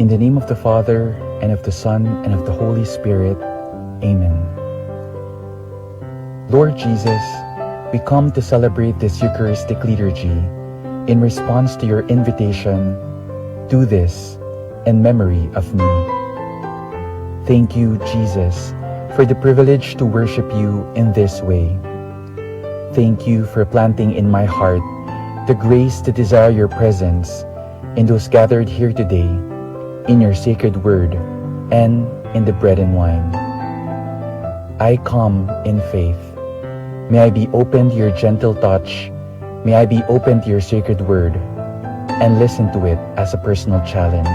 In the name of the Father, and of the Son, and of the Holy Spirit. Amen. Lord Jesus, we come to celebrate this Eucharistic liturgy in response to your invitation, "Do this in memory of me." Thank you, Jesus, for the privilege to worship you in this way. Thank you for planting in my heart the grace to desire your presence in those gathered here today, in your sacred word, and in the bread and wine. I come in faith. May I be open to your gentle touch. May I be open to your sacred word and listen to it as a personal challenge.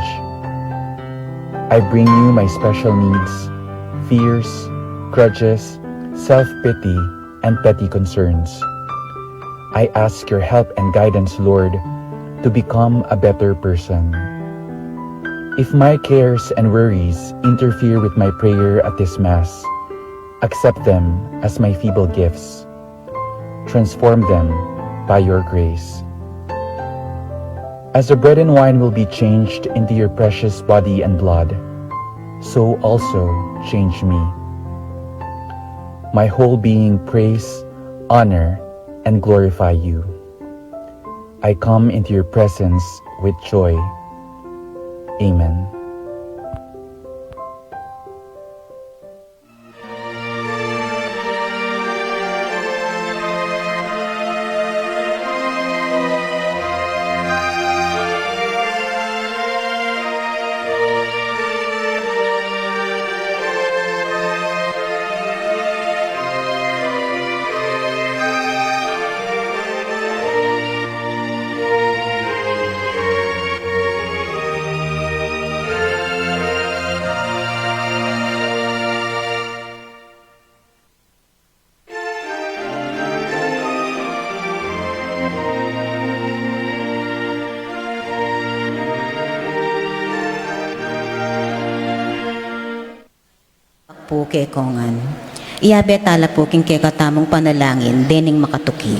I bring you my special needs, fears, grudges, self-pity, and petty concerns. I ask your help and guidance, Lord, to become a better person. If my cares and worries interfere with my prayer at this Mass, accept them as my feeble gifts. Transform them by your grace. As the bread and wine will be changed into your precious body and blood, so also change me. My whole being praise, honor, and glorify you. I come into your presence with joy. Amen. Po kekongan. Iyabe tala po king kekatamong panalangin dening makatuki.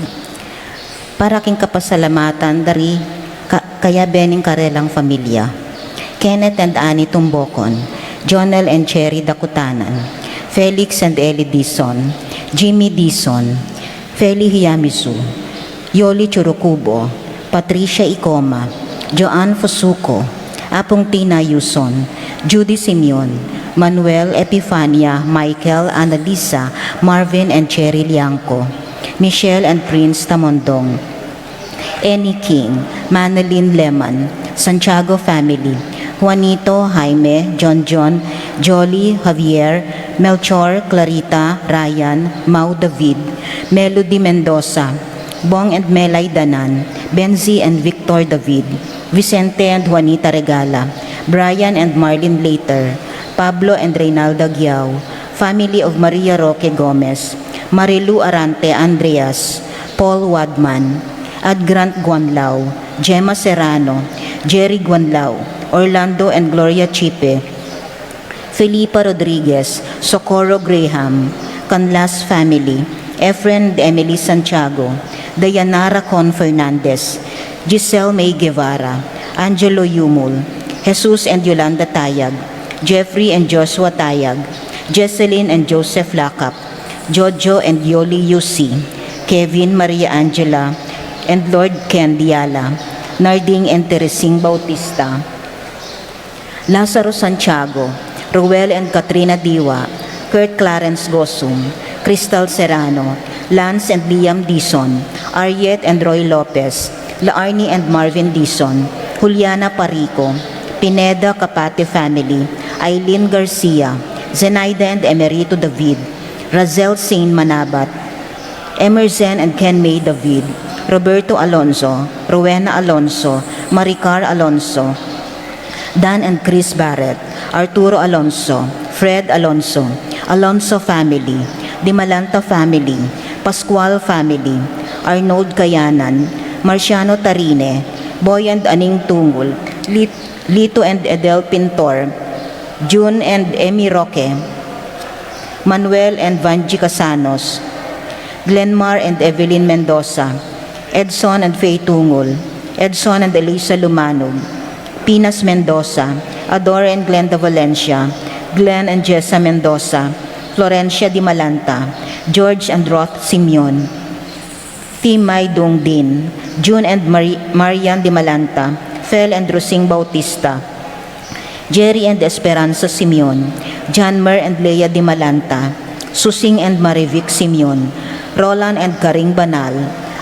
Para king kapasalamatan dari kaya bening karelang familia. Kenneth and Annie Tumbokon, Jonel and Cherry Dakutanan, Felix and Ellie Dison, Jimmy Dison, Feli Hiyamisu, Yoli Churukubo, Patricia Ikoma, Joanne Fusuko, Apong Tina Yuson, Judy Simeon, Manuel Epifania, Michael, Annalisa, Marvin and Cherry Liangco, Michelle and Prince Tamondong, Annie King, Manalyn Lemon, Santiago family, Juanito, Jaime, John, Jolly, Javier, Melchor, Clarita, Ryan, Mau David, Melody Mendoza, Bong and Melay Danan, Benzi and Victor David, Vicente and Juanita Regala, Brian and Marlene Later, Pablo and Reynalda Giao, family of Maria Roque Gomez, Marilu Arante Andreas, Paul Wadman, Ad Grant Guanlao, Gemma Serrano, Jerry Guanlao, Orlando and Gloria Chipe, Felipa Rodriguez, Socorro Graham, Canlas family, Efren and Emily Santiago, Dayanara Con Fernandez, Giselle May Guevara, Angelo Yumul, Jesus and Yolanda Tayag, Jeffrey and Joshua Tayag, Jesseline and Joseph Lakap, Jojo and Yoli Yusi, Kevin Maria Angela, and Lord Ken Diala, Narding and Teresing Bautista, Lazaro Santiago, Ruel and Katrina Diwa, Kurt Clarence Gosum, Crystal Serrano, Lance and Liam Dison, Ariet and Roy Lopez, Laarni and Marvin Dison, Juliana Parico, Pineda Kapate family, Eileen Garcia, Zenaida and Emerito David, Razel Saint Manabat, Emerson and Ken May David, Roberto Alonso, Rowena Alonso, Maricar Alonso, Dan and Chris Barrett, Arturo Alonso, Fred Alonso, Alonso family, Dimalanta family, Pascual family, Arnold Kayanan, Marciano Tarine, Boy and Aning Tungul, Lito and Edel Pintor, June and Emmy Roque, Manuel and Vanji Casanos, Glenmar and Evelyn Mendoza, Edson and Faye Tungul, Edson and Elisa Lumanog, Pinas Mendoza, Adore and Glenda Valencia, Glenn and Jessa Mendoza, Florencia Di Malanta, George and Roth Simeon, Timay Dong Din, June and Marian Di Malanta, Fel and Rosing Bautista, Jerry and Esperanza Simeon, Janmer and Leia Di Malanta, Susing and Marivic Simeon, Roland and Karing Banal,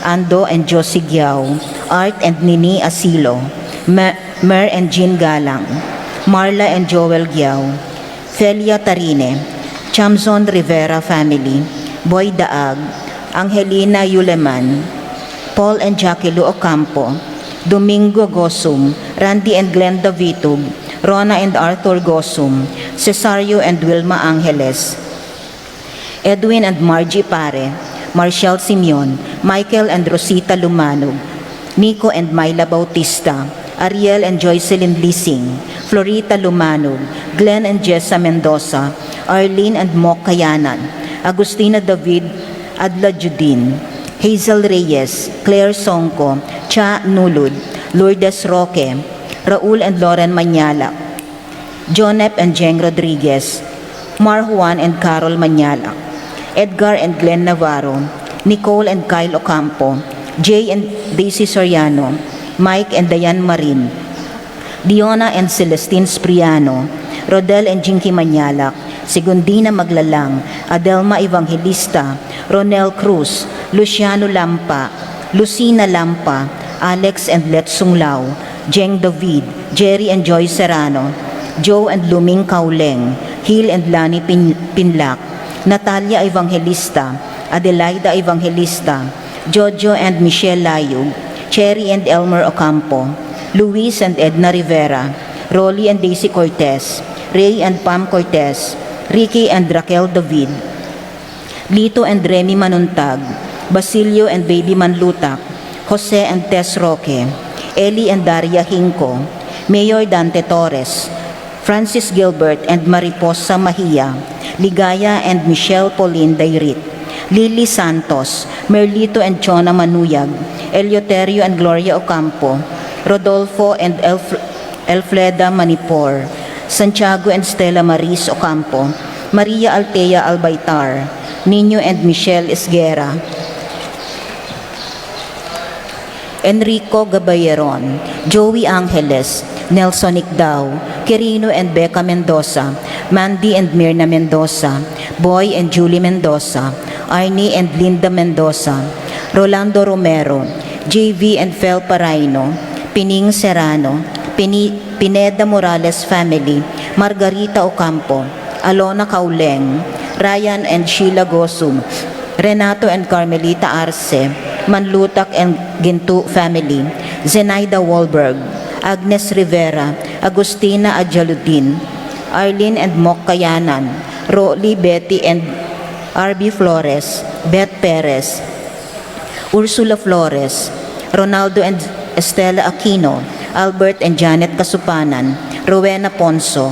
Ando and Josie Giao, Art and Nini Asilo, Mer and Jean Galang, Marla and Joel Giao, Felia Tarine, Chamzon Rivera family, Boy Daag, Angelina Yuleman, Paul and Jackie Lu Ocampo, Domingo Gosum, Randy and Glenda Vitug, Rona and Arthur Gosum, Cesario and Wilma Angeles, Edwin and Margie Pare, Marshall Simeon, Michael and Rosita Lumanog, Nico and Myla Bautista, Ariel and Joycelyn Lising, Florita Lumanog, Glenn and Jessa Mendoza, Arlene and Mok Kayanan, Agustina David Adla Judin, Hazel Reyes, Claire Songko, Cha Nulud, Lourdes Roque, Raul and Lauren Manyala, Jonep and Jeng Rodriguez, Mar Juan and Carol Manyala, Edgar and Glenn Navarro, Nicole and Kyle Ocampo, Jay and Daisy Soriano, Mike and Diane Marin, Diona and Celestine Spriano, Rodel and Jinky Manyalak, Segundina Maglalang, Adelma Evangelista, Ronel Cruz, Luciano Lampa, Lucina Lampa, Alex and Letsung Lau, Jeng David, Jerry and Joy Serrano, Joe and Luming Kauleng, Hil and Lani Pinlak, Natalia Evangelista, Adelaida Evangelista, Jojo and Michelle Layug, Cherry and Elmer Ocampo, Luis and Edna Rivera, Rolly and Daisy Cortez, Ray and Pam Cortez, Ricky and Raquel David, Lito and Remy Manuntag, Basilio and Baby Manlutak, Jose and Tess Roque, Eli and Daria Hinco, Mayor Dante Torres, Francis Gilbert and Mariposa Mahia, Ligaya and Michelle Pauline Dairit, Lily Santos, Merlito and Chona Manuyag, Eleuterio and Gloria Ocampo, Rodolfo and Elfreda Manipor, Santiago and Stella Maris Ocampo, Maria Altea Albaitar, Nino and Michelle Esguera, Enrico Gabayeron, Joey Angeles, Nelson Icdao, Quirino and Becca Mendoza, Mandy and Mirna Mendoza, Boy and Julie Mendoza, Arnie and Linda Mendoza, Rolando Romero, JV and Fel Paraino, Pining Serrano, Pineda Morales family, Margarita Ocampo, Alona Kauleng, Ryan and Sheila Gosum, Renato and Carmelita Arce, Manlutak and Gintu family, Zenaida Wahlberg, Agnes Rivera, Agustina Adjaludin, Arlene and Mok Kayanan, Rolly, Betty and RB Flores, Beth Perez, Ursula Flores, Ronaldo and Estela Aquino, Albert and Janet Kasupanan, Rowena Ponso,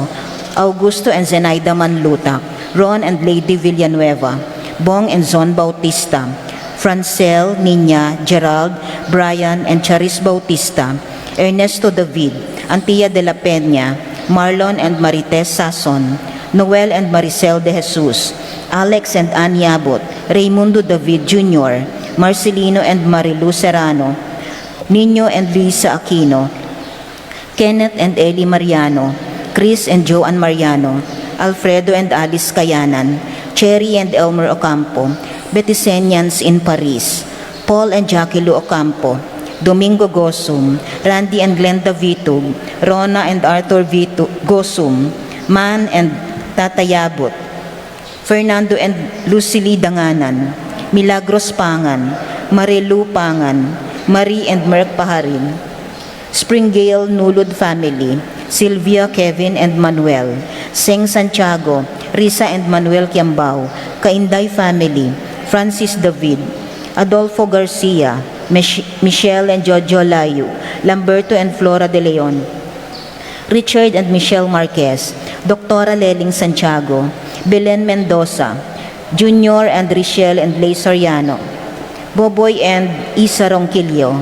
Augusto and Zenaida Manlutak, Ron and Lady Villanueva, Bong and Zon Bautista, Francel, Nina, Gerald, Brian and Charis Bautista, Ernesto David, Antia de la Peña, Marlon and Marites Sason, Noel and Maricel de Jesus, Alex and Ann Yabot, Raimundo David Jr., Marcelino and Marilu Serrano, Nino and Lisa Aquino, Kenneth and Eli Mariano, Chris and Joanne Mariano, Alfredo and Alice Kayanan, Cherry and Elmer Ocampo, Betisenians in Paris, Paul and Jackie Lu Ocampo, Domingo Gosum, Randy and Glenda Vitug, Rona and Arthur Vitug Gosum, Man and Tatayabot, Fernando and Lucily Danganan, Milagros Pangan, Marilu Pangan, Marie and Merck Paharin, Springgale Nulud family, Sylvia, Kevin, and Manuel. Seng Santiago, Risa and Manuel Kiambao. Kainday family, Francis David. Adolfo Garcia, Michelle and Jojo Layu. Lamberto and Flora de Leon. Richard and Michelle Marquez. Doctora Leling Santiago. Belen Mendoza. Junior and Richelle and Lay Soriano. Boboy and Isa Ronquillo.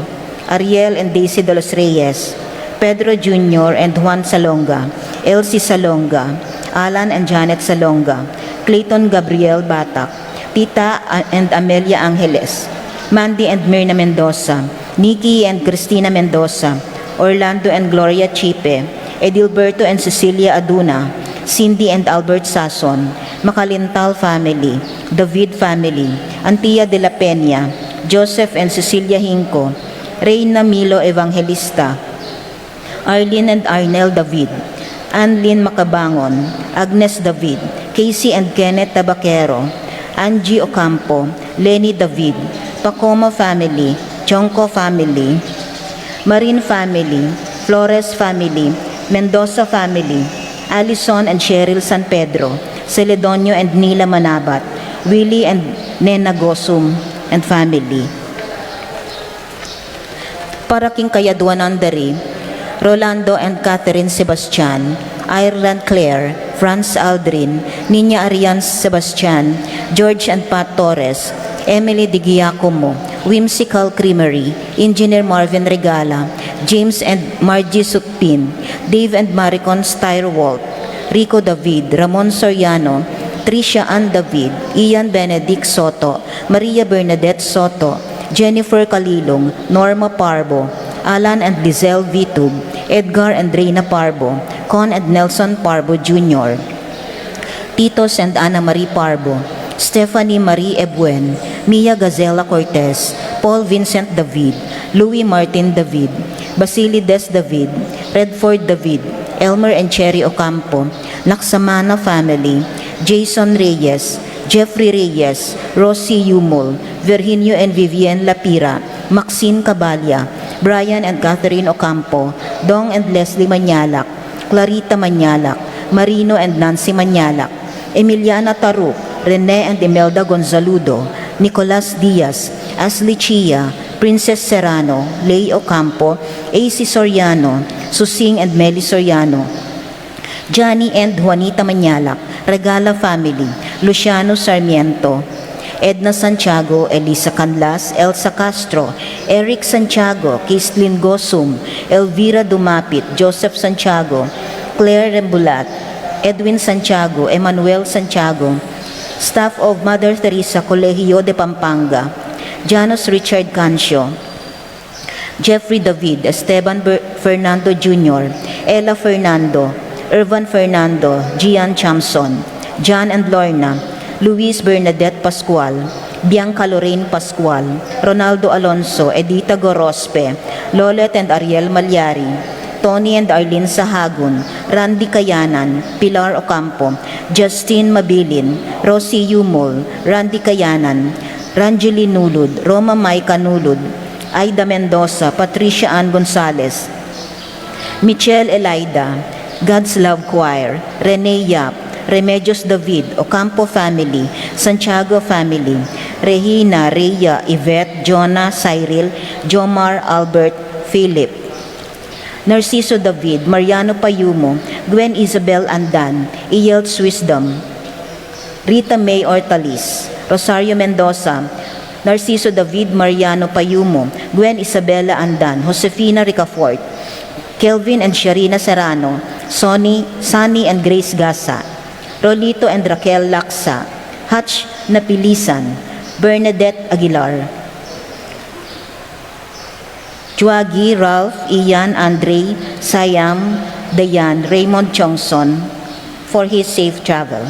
Ariel and Daisy de los Reyes. Pedro Jr. and Juan Salonga. Elsie Salonga. Alan and Janet Salonga. Clayton Gabriel Batak. Tita and Amelia Angeles. Mandy and Myrna Mendoza. Nikki and Cristina Mendoza. Orlando and Gloria Chipe. Edilberto and Cecilia Aduna. Cindy and Albert Sason. Macalintal family. David family. Antia de la Peña. Joseph and Cecilia Hinco. Reyna Milo Evangelista. Arlene and Arnel David. Anlin Macabangon. Agnes David. Casey and Kenneth Tabaquero. Angie Ocampo. Lenny David. Pacomo family. Chonco family. Marin family. Flores family. Mendoza family. Alison and Cheryl San Pedro. Celedonio and Nila Manabat. Willie and Nena Gosum and family. Para king Kayadwanandari, Rolando and Catherine Sebastian, Ireland Claire, Franz Aldrin, Nina Arian Sebastian, George and Pat Torres, Emily Di Giacomo, Whimsical Creamery, Engineer Marvin Regala, James and Margie Sukpin, Dave and Maricon Styrwalt, Rico David, Ramon Soriano, Tricia Ann David, Ian Benedict Soto, Maria Bernadette Soto, Jennifer Kalilong, Norma Parbo, Alan and Lizelle Vitug, Edgar and Reina Parbo, Con and Nelson Parbo Jr., Titos and Ana Marie Parbo, Stephanie Marie Ebuen, Mia Gazela Cortez, Paul Vincent David, Louis Martin David, Basili Des David, Redford David, Elmer and Cherry Ocampo, Laksamana family, Jason Reyes, Jeffrey Reyes, Rosie Yumol, Virginio and Vivienne Lapira, Maxine Cabalya, Brian and Catherine Ocampo, Dong and Leslie Manyalak, Clarita Manyalak, Marino and Nancy Manyalak, Emiliana Taruk, Rene and Imelda Gonzaludo, Nicolas Diaz, Ashley Chia, Princess Serrano, Lay Ocampo, AC Soriano, Susing and Meli Soriano, Johnny and Juanita Manyalak, Regala family, Luciano Sarmiento, Edna Santiago, Elisa Canlas, Elsa Castro, Eric Santiago, Kislin Gosum, Elvira Dumapit, Joseph Santiago, Claire Rembulat, Edwin Santiago, Emmanuel Santiago, staff of Mother Teresa Colegio de Pampanga, Janos Richard Cancio, Jeffrey David, Esteban Fernando Jr., Ella Fernando, Irvan Fernando, Gian Chamson, John and Lorna, Luis Bernadette Pascual, Bianca Lorraine Pascual, Ronaldo Alonso, Edita Gorospe, Lolet and Ariel Malyari, Tony and Arlene Sahagun, Randy Kayanan, Pilar Ocampo, Justine Mabilin, Rosie Yumol, Randy Kayanan, Ranjeli Nulud, Roma Maika Nulud, Aida Mendoza, Patricia Ann Gonzalez, Michelle Elida, God's Love Choir, Rene Yap, Remedios David, Ocampo family, Santiago family, Regina, Rhea, Yvette, Jonah, Cyril, Jomar, Albert, Philip, Narciso David, Mariano Payumo, Gwen Isabel Andan, Ielts Wisdom, Rita May Ortalis, Rosario Mendoza, Narciso David, Mariano Payumo, Gwen Isabella Andan, Josefina Ricafort, Kelvin and Sharina Serrano, Sunny and Grace Gasa, Rolito and Raquel Laksa, Hutch Napilisan, Bernadette Aguilar, Chuagi, Ralph, Ian, Andre, Sayam, Dayan, Raymond Chongson, for his safe travel.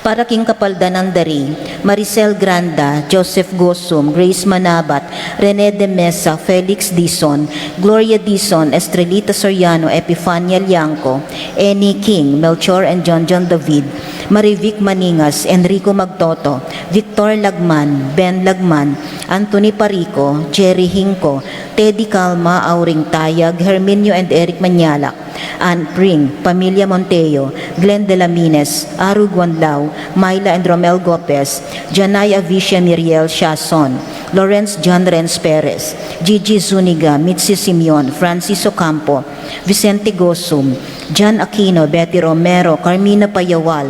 Para king kapaldanan dari, Maricel Granda, Joseph Gosum, Grace Manabat, Rene de Mesa, Felix Dizon, Gloria Dizon, Estrelita Soriano, Epifania Liangco, Annie King, Melchor and John David, Marivic Maningas, Enrico Magtoto, Victor Lagman, Ben Lagman, Anthony Parico, Jerry Hinco, Teddy Calma, Auring Tayag, Herminio and Eric Manyalak, Ann Pring, Pamilya Monteo, Glenn de la Mines, Aru Guanlao, Myla and Romel Gopez, Janay Avicia Miriel Shason, Lawrence John Renz Perez, Gigi Zuniga, Mitzi Simeon, Francis Ocampo, Vicente Gosum, John Aquino, Betty Romero, Carmina Payawal,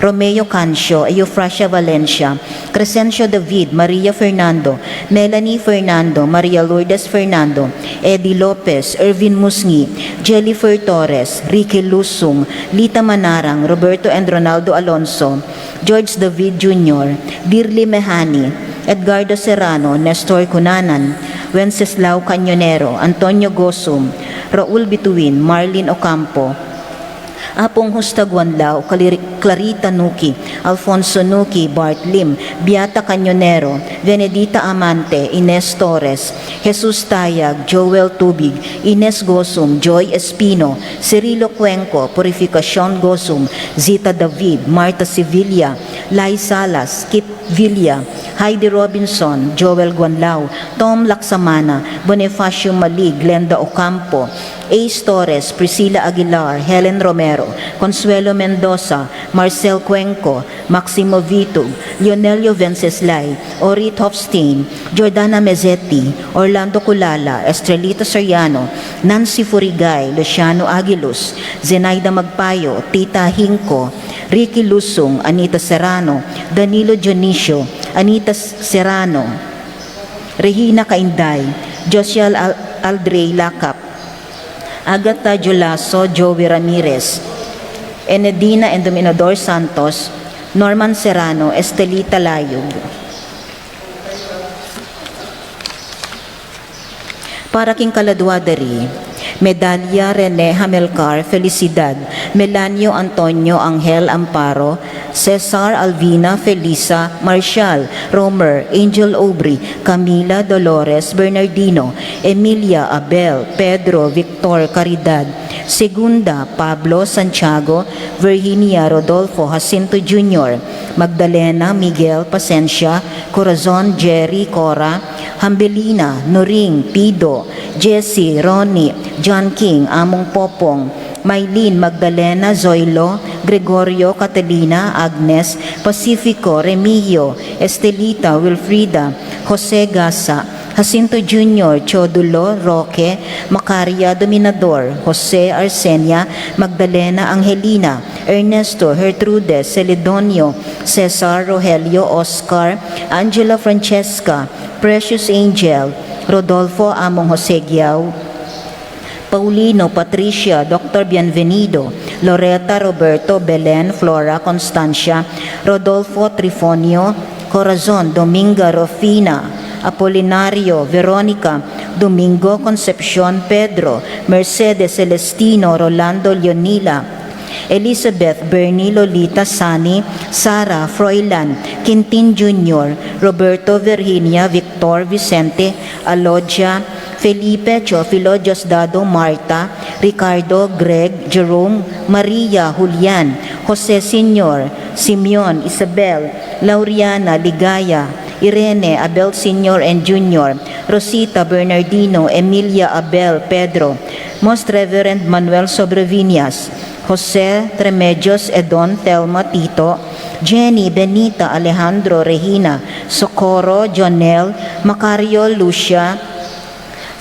Romeo Cancio, Eufrasia Valencia, Crescencio David, Maria Fernando, Melanie Fernando, Maria Lourdes Fernando, Eddie Lopez, Ervin Musngi, Jellifer Torres, Ricky Lusung, Lita Manarang, Roberto and Ronaldo Alonso, George David Jr., Dirly Mehani, Edgardo Serrano, Nestor Cunanan, Wenceslao Cañonero, Antonio Gosum, Raul Bituin, Marlene Ocampo, Apong Hustagwanlao, Clarita Nuki, Alfonso Nuki, Bart Lim, Beata Cañonero, Venedita Amante, Ines Torres, Jesus Tayag, Joel Tubig, Ines Gosum, Joy Espino, Cirilo Cuenco, Purificacion Gosum, Zita David, Marta Sevilla, Lai Salas, Kip Villa, Heidi Robinson, Joel Guanlao, Tom Laksamana, Bonifacio Malig, Glenda Ocampo, Ace Torres, Priscilla Aguilar, Helen Romero, Consuelo Mendoza, Marcel Cuenco, Maximo Vitug, Leonelio Venceslay, Ori Hofstein, Jordana Mezzetti, Orlando Culala, Estrelita Soriano, Nancy Furigay, Luciano Aguilus, Zenaida Magpayo, Tita Hinco, Ricky Lusung, Anita Serrano, Danilo Dionisio, Anita Serrano, Regina Cainday, Josial Aldrey Lacap, Agatha Jolaso, Joey Ramirez, Enedina and Dominador Santos, Norman Serrano, Estelita Layog. Para king Kaladwadari, Medalya Rene Hamelcar Felicidad, Melanio Antonio Angel Amparo, Cesar Alvina Felisa Marshall, Romer, Angel Aubrey, Camila Dolores Bernardino, Emilia Abel, Pedro Victor Caridad, Segunda Pablo Santiago, Virginia Rodolfo Jacinto Jr., Magdalena Miguel Pasencia, Corazon Jerry Cora, Hambelina Noring Pido, Jessie Ronnie, John King Among Popong, Maylene Magdalena Zoilo, Gregorio Catalina Agnes, Pacifico Remigio, Estelita Wilfrida, Jose Gasa, Jacinto Jr., Chodulo Roque, Macaria Dominador, Jose Arsenia, Magdalena Angelina, Ernesto Gertrude Celedonio, Cesar Rogelio Oscar, Angela Francesca, Precious Angel, Rodolfo Among Jose Giao, Paulino Patricia, Dr. Bienvenido, Loretta Roberto Belen Flora Constancia, Rodolfo Trifonio, Corazon Dominga Rofina, Apolinario Veronica, Domingo Concepcion Pedro, Mercedes Celestino Rolando Leonila, Elizabeth Bernie Lolita Sani, Sara Froilan, Quintin Jr., Roberto Virginia Victor Vicente Alodia, Felipe Chofilo Diosdado Marta, Ricardo Greg Jerome Maria Julian, Jose Senior, Simeon Isabel, Lauriana Ligaya, Irene Abel Senior and Junior, Rosita Bernardino, Emilia Abel Pedro, Most Reverend Manuel Sobreviñas, Jose Tremedios Edon Telma Tito, Jenny Benita Alejandro Regina, Socorro Jonel, Macario Lucia,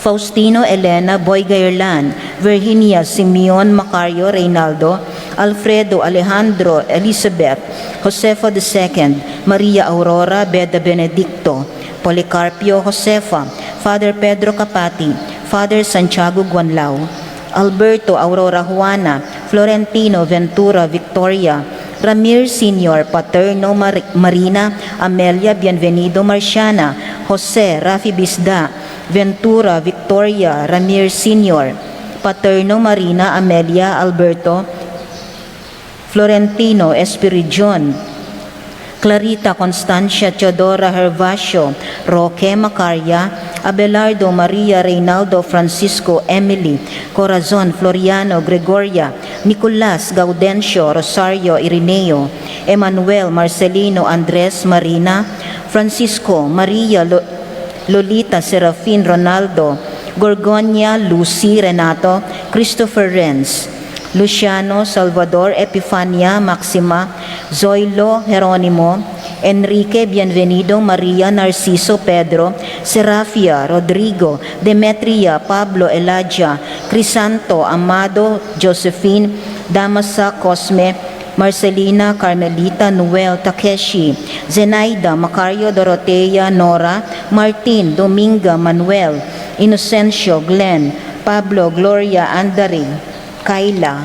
Faustino Elena Boy Gairlan, Virginia Simeon Macario Reynaldo, Alfredo Alejandro Elizabeth, Josefa II, Maria Aurora Beda Benedicto, Policarpio Josefa, Father Pedro Capati, Father Santiago Guanlao, Alberto Aurora Juana, Florentino Ventura Victoria, Ramir Senior Paterno Marina Amelia Bienvenido Marciana, Jose Rafi Bisda, Ventura Victoria Ramir Senior, Paterno Marina Amelia Alberto, Florentino Espiridion, Clarita Constancia Teodora Hervasio, Roque Macaria, Abelardo Maria Reynaldo Francisco Emily, Corazon Floriano Gregoria, Nicolas Gaudencio Rosario Irineo, Emmanuel Marcelino Andres Marina, Francisco Maria Lolita Serafin Ronaldo, Gorgonia Lucy Renato, Christopher Renz, Luciano Salvador Epifania Maxima, Zoilo Jeronimo, Enrique Bienvenido Maria Narciso Pedro, Serafia Rodrigo, Demetria Pablo Elijah, Crisanto Amado Josephine, Damasa Cosme, Marcelina Carmelita Noel Takeshi, Zenaida Macario Dorotea Nora, Martin Dominga Manuel, Inocencio Glenn, Pablo Gloria Andari, Kayla,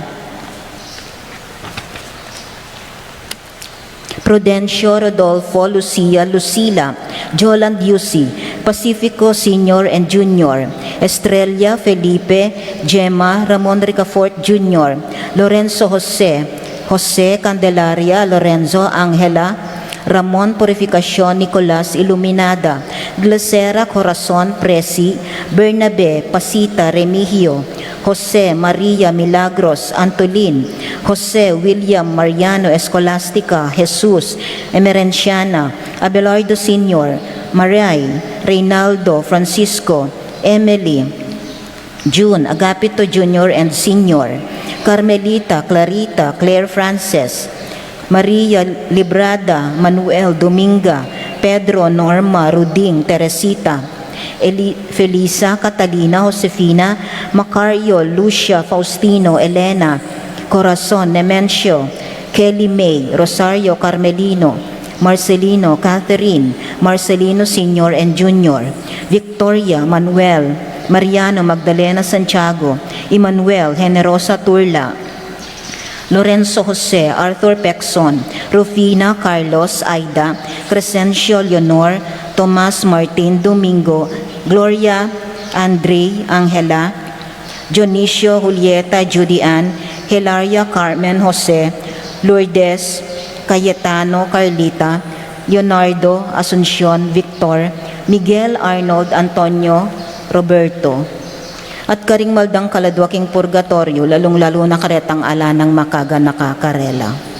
Prudencio Rodolfo Lucia Lucila, Joland Yusi, Pacifico Senior and Junior, Estrella Felipe, Gemma Ramon Ricafort Jr., Lorenzo Jose Candelaria Lorenzo Angela, Ramon Purificacion Nicolas Iluminada, Glacera Corazon Presi, Bernabe Pasita Remigio, Jose Maria Milagros Antolin, Jose William Mariano Escolastica Jesus Emerenciana, Abelardo Sr., Maray, Reynaldo Francisco, Emily, June Agapito Jr. and Sr., Carmelita Clarita Claire Frances, Maria Librada Manuel Dominga, Pedro Norma Ruding Teresita, Felisa Catalina Josefina, Macario Lucia Faustino Elena, Corazon Nemencio, Kelly May, Rosario Carmelino, Marcelino Catherine, Marcelino Sr. and Jr., Victoria Manuel, Mariano Magdalena Santiago, Emmanuel Generosa Turla, Lorenzo Jose, Arthur Pexon, Rufina Carlos Aida, Crescencio Leonor, Tomas Martin Domingo, Gloria Andre Angela, Dionisio Julieta Judian, Hilaria Carmen Jose, Lourdes Cayetano Carlita, Leonardo Asuncion Victor, Miguel Arnold Antonio Roberto, at karing maldang kaladwaking purgatorio, lalong-lalo na karetang ala ng makaga nakakarela.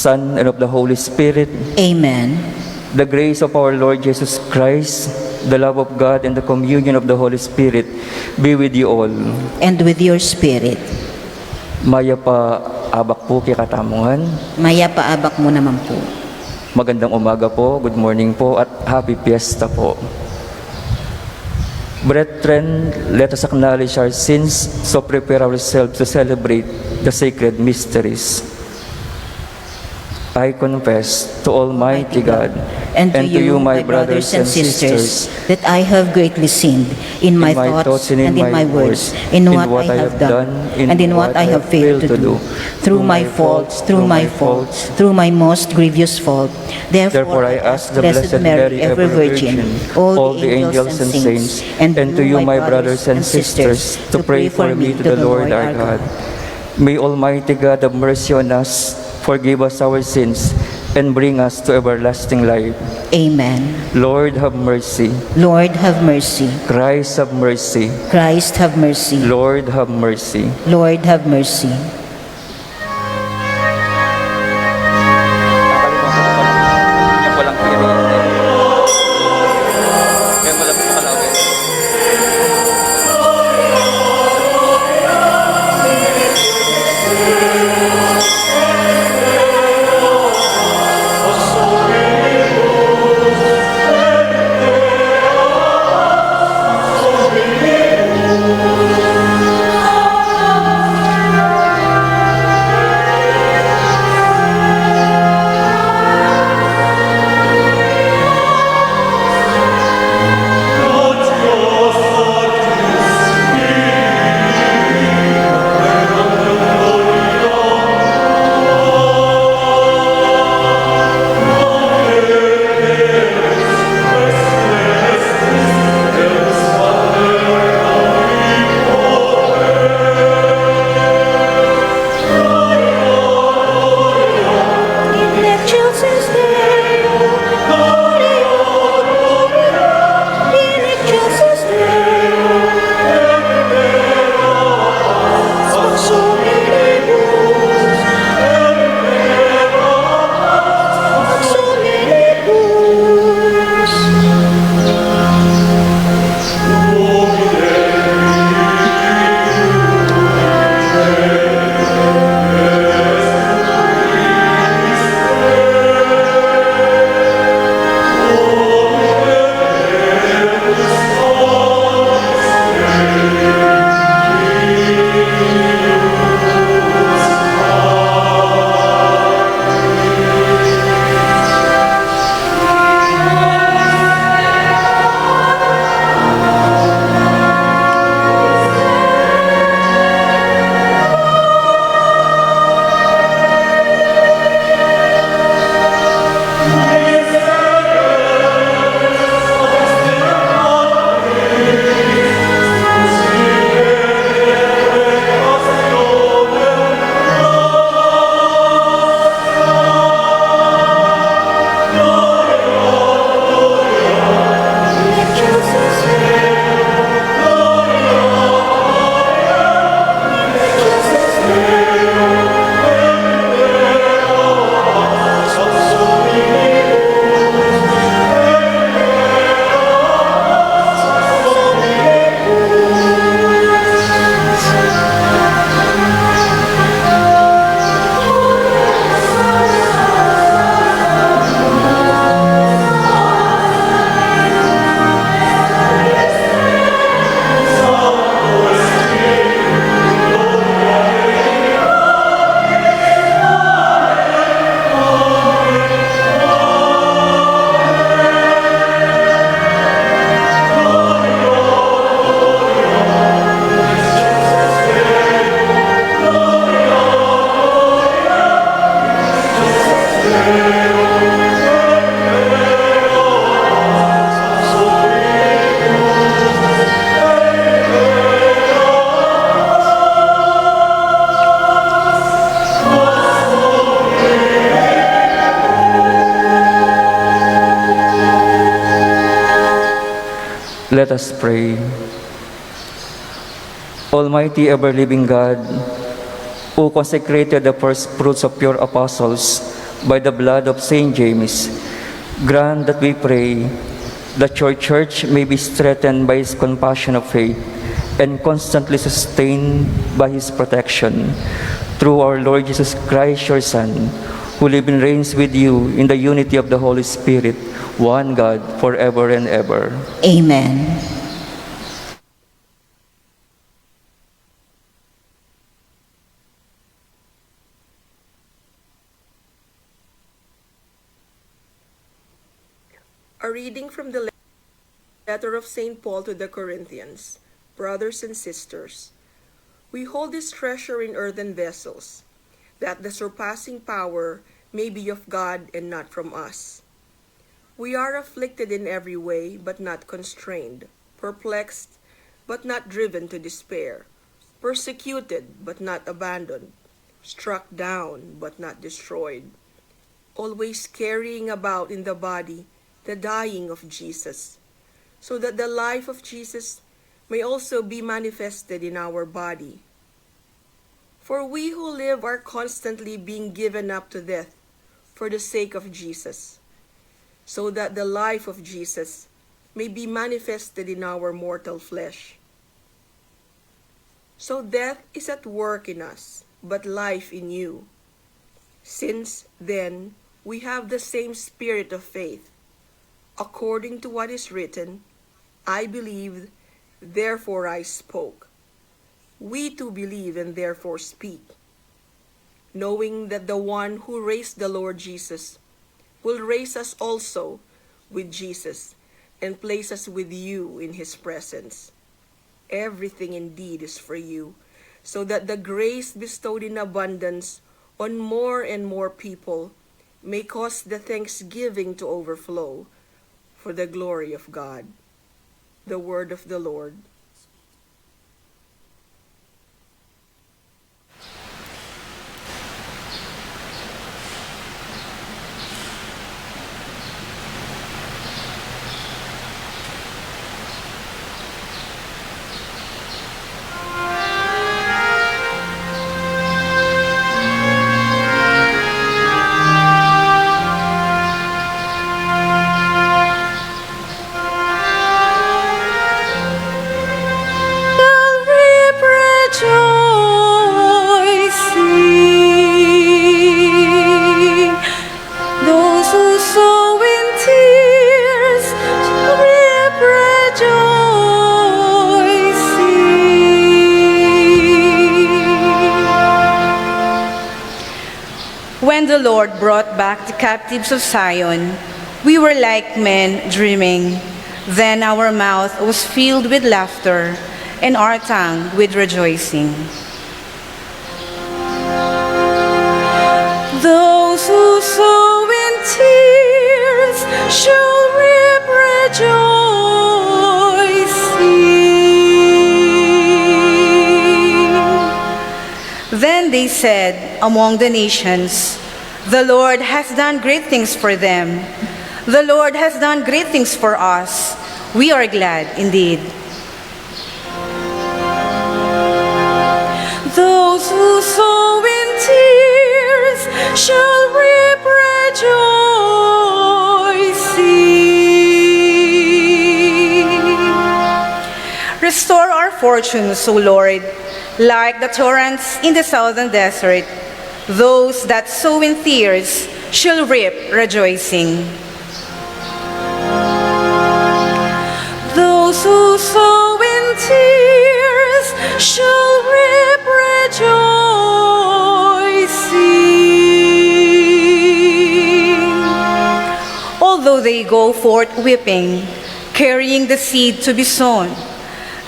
Son, and of the Holy Spirit. Amen. The grace of our Lord Jesus Christ, the love of God, and the communion of the Holy Spirit be with you all. And with your spirit. Maya pa abak po kay katamungan. Maya paabak mo naman po. Magandang umaga po, good morning po, at happy fiesta po. Brethren, let us acknowledge our sins, so prepare ourselves to celebrate the sacred mysteries. I confess to Almighty God and to you, my brothers and sisters, that I have greatly sinned in my thoughts and in my words, in what I have done, and in what I have failed to do, through my faults, through my most grievous fault. Therefore I ask the Blessed Mary, ever Virgin, all the angels and saints, and to you, my brothers and sisters, to pray for me to the Lord our God. May Almighty God have mercy on us, forgive us our sins, and bring us to everlasting life. Amen. Lord, have mercy. Lord, have mercy. Christ, have mercy. Christ, have mercy. Lord, have mercy. Lord, have mercy. Let us pray. Almighty ever-living God, who consecrated the first fruits of your apostles by the blood of Saint James, grant that we pray that your church may be strengthened by his compassion of faith and constantly sustained by his protection. Through our Lord Jesus Christ, your Son, who lives and reigns with you in the unity of the Holy Spirit, one God, forever and ever. Amen. A reading from the letter of St. Paul to the Corinthians. Brothers and sisters, we hold this treasure in earthen vessels, that the surpassing power may be of God and not from us. We are afflicted in every way, but not constrained, perplexed, but not driven to despair, persecuted, but not abandoned, struck down, but not destroyed, always carrying about in the body the dying of Jesus, so that the life of Jesus may also be manifested in our body. For we who live are constantly being given up to death for the sake of Jesus, so that the life of Jesus may be manifested in our mortal flesh. So death is at work in us, but life in you. Since, then, we have the same spirit of faith, according to what is written, I believed, therefore I spoke. We too believe and therefore speak, knowing that the one who raised the Lord Jesus will raise us also with Jesus and place us with you in his presence. Everything indeed is for you, so that the grace bestowed in abundance on more and more people may cause the thanksgiving to overflow for the glory of God. The word of the Lord. When the Lord brought back the captives of Zion, we were like men dreaming. Then our mouth was filled with laughter and our tongue with rejoicing. Those who sow in tears shall reap rejoicing. Then they said among the nations, the Lord has done great things for them. The Lord has done great things for us. We are glad indeed. Those who sow in tears shall reap rejoicing. Restore our fortunes, O Lord, like the torrents in the southern desert. Those that sow in tears shall reap rejoicing. Those who sow in tears shall reap rejoicing. Although they go forth weeping, carrying the seed to be sown,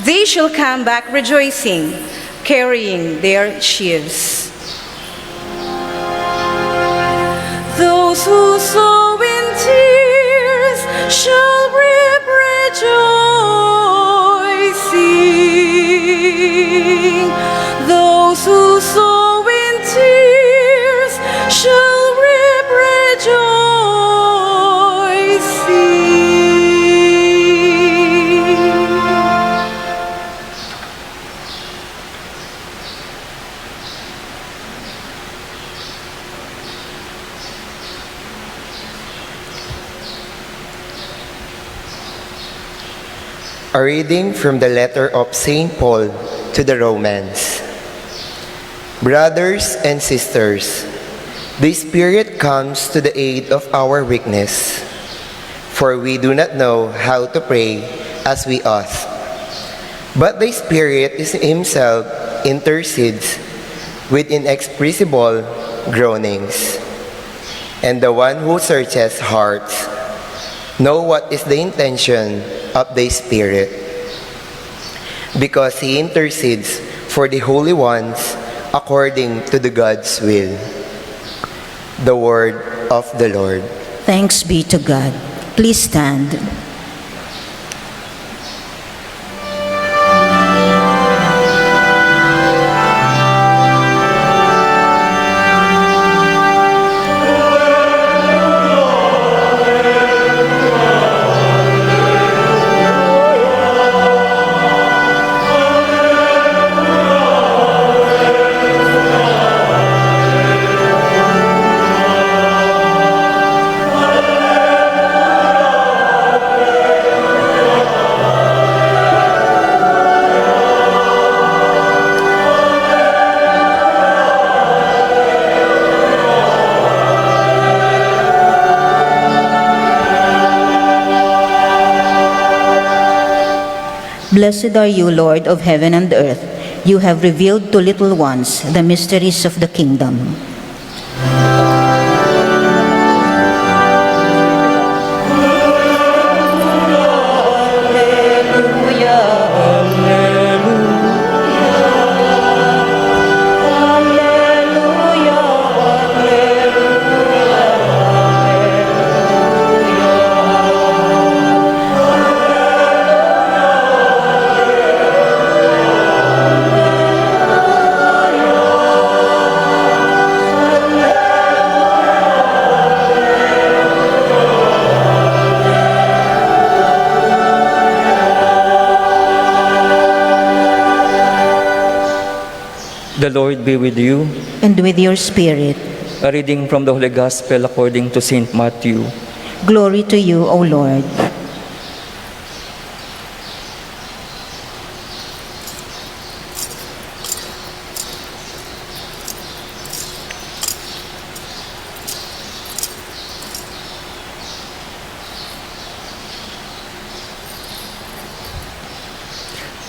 they shall come back rejoicing, carrying their sheaves. Those who sow in tears shall reap rejoicing. Those who sow in tears shall reap rejoicing. A reading from the letter of St. Paul to the Romans. Brothers and sisters, the Spirit comes to the aid of our weakness, for we do not know how to pray as we ought. But the Spirit Himself intercedes with inexpressible groanings. And the one who searches hearts knows what is the intention of the Spirit, because He intercedes for the holy ones according to the God's will. The word of the Lord. Thanks be to God. Please stand. Blessed are you, Lord of heaven and earth. You have revealed to little ones the mysteries of the kingdom. The Lord be with you. And with your spirit. A reading from the Holy Gospel according to St. Matthew. Glory to you, O Lord.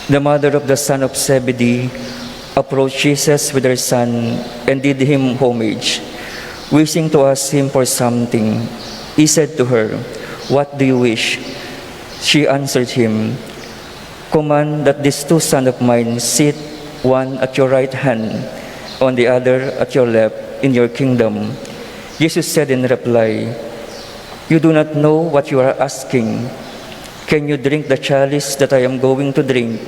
The mother of the son of Zebedee approached Jesus with her son and did him homage. Wishing to ask him for something, he said to her, "What do you wish?" She answered him, "Command that these two sons of mine sit, one at your right hand, on the other at your left, in your kingdom." Jesus said in reply, "You do not know what you are asking. Can you drink the chalice that I am going to drink?"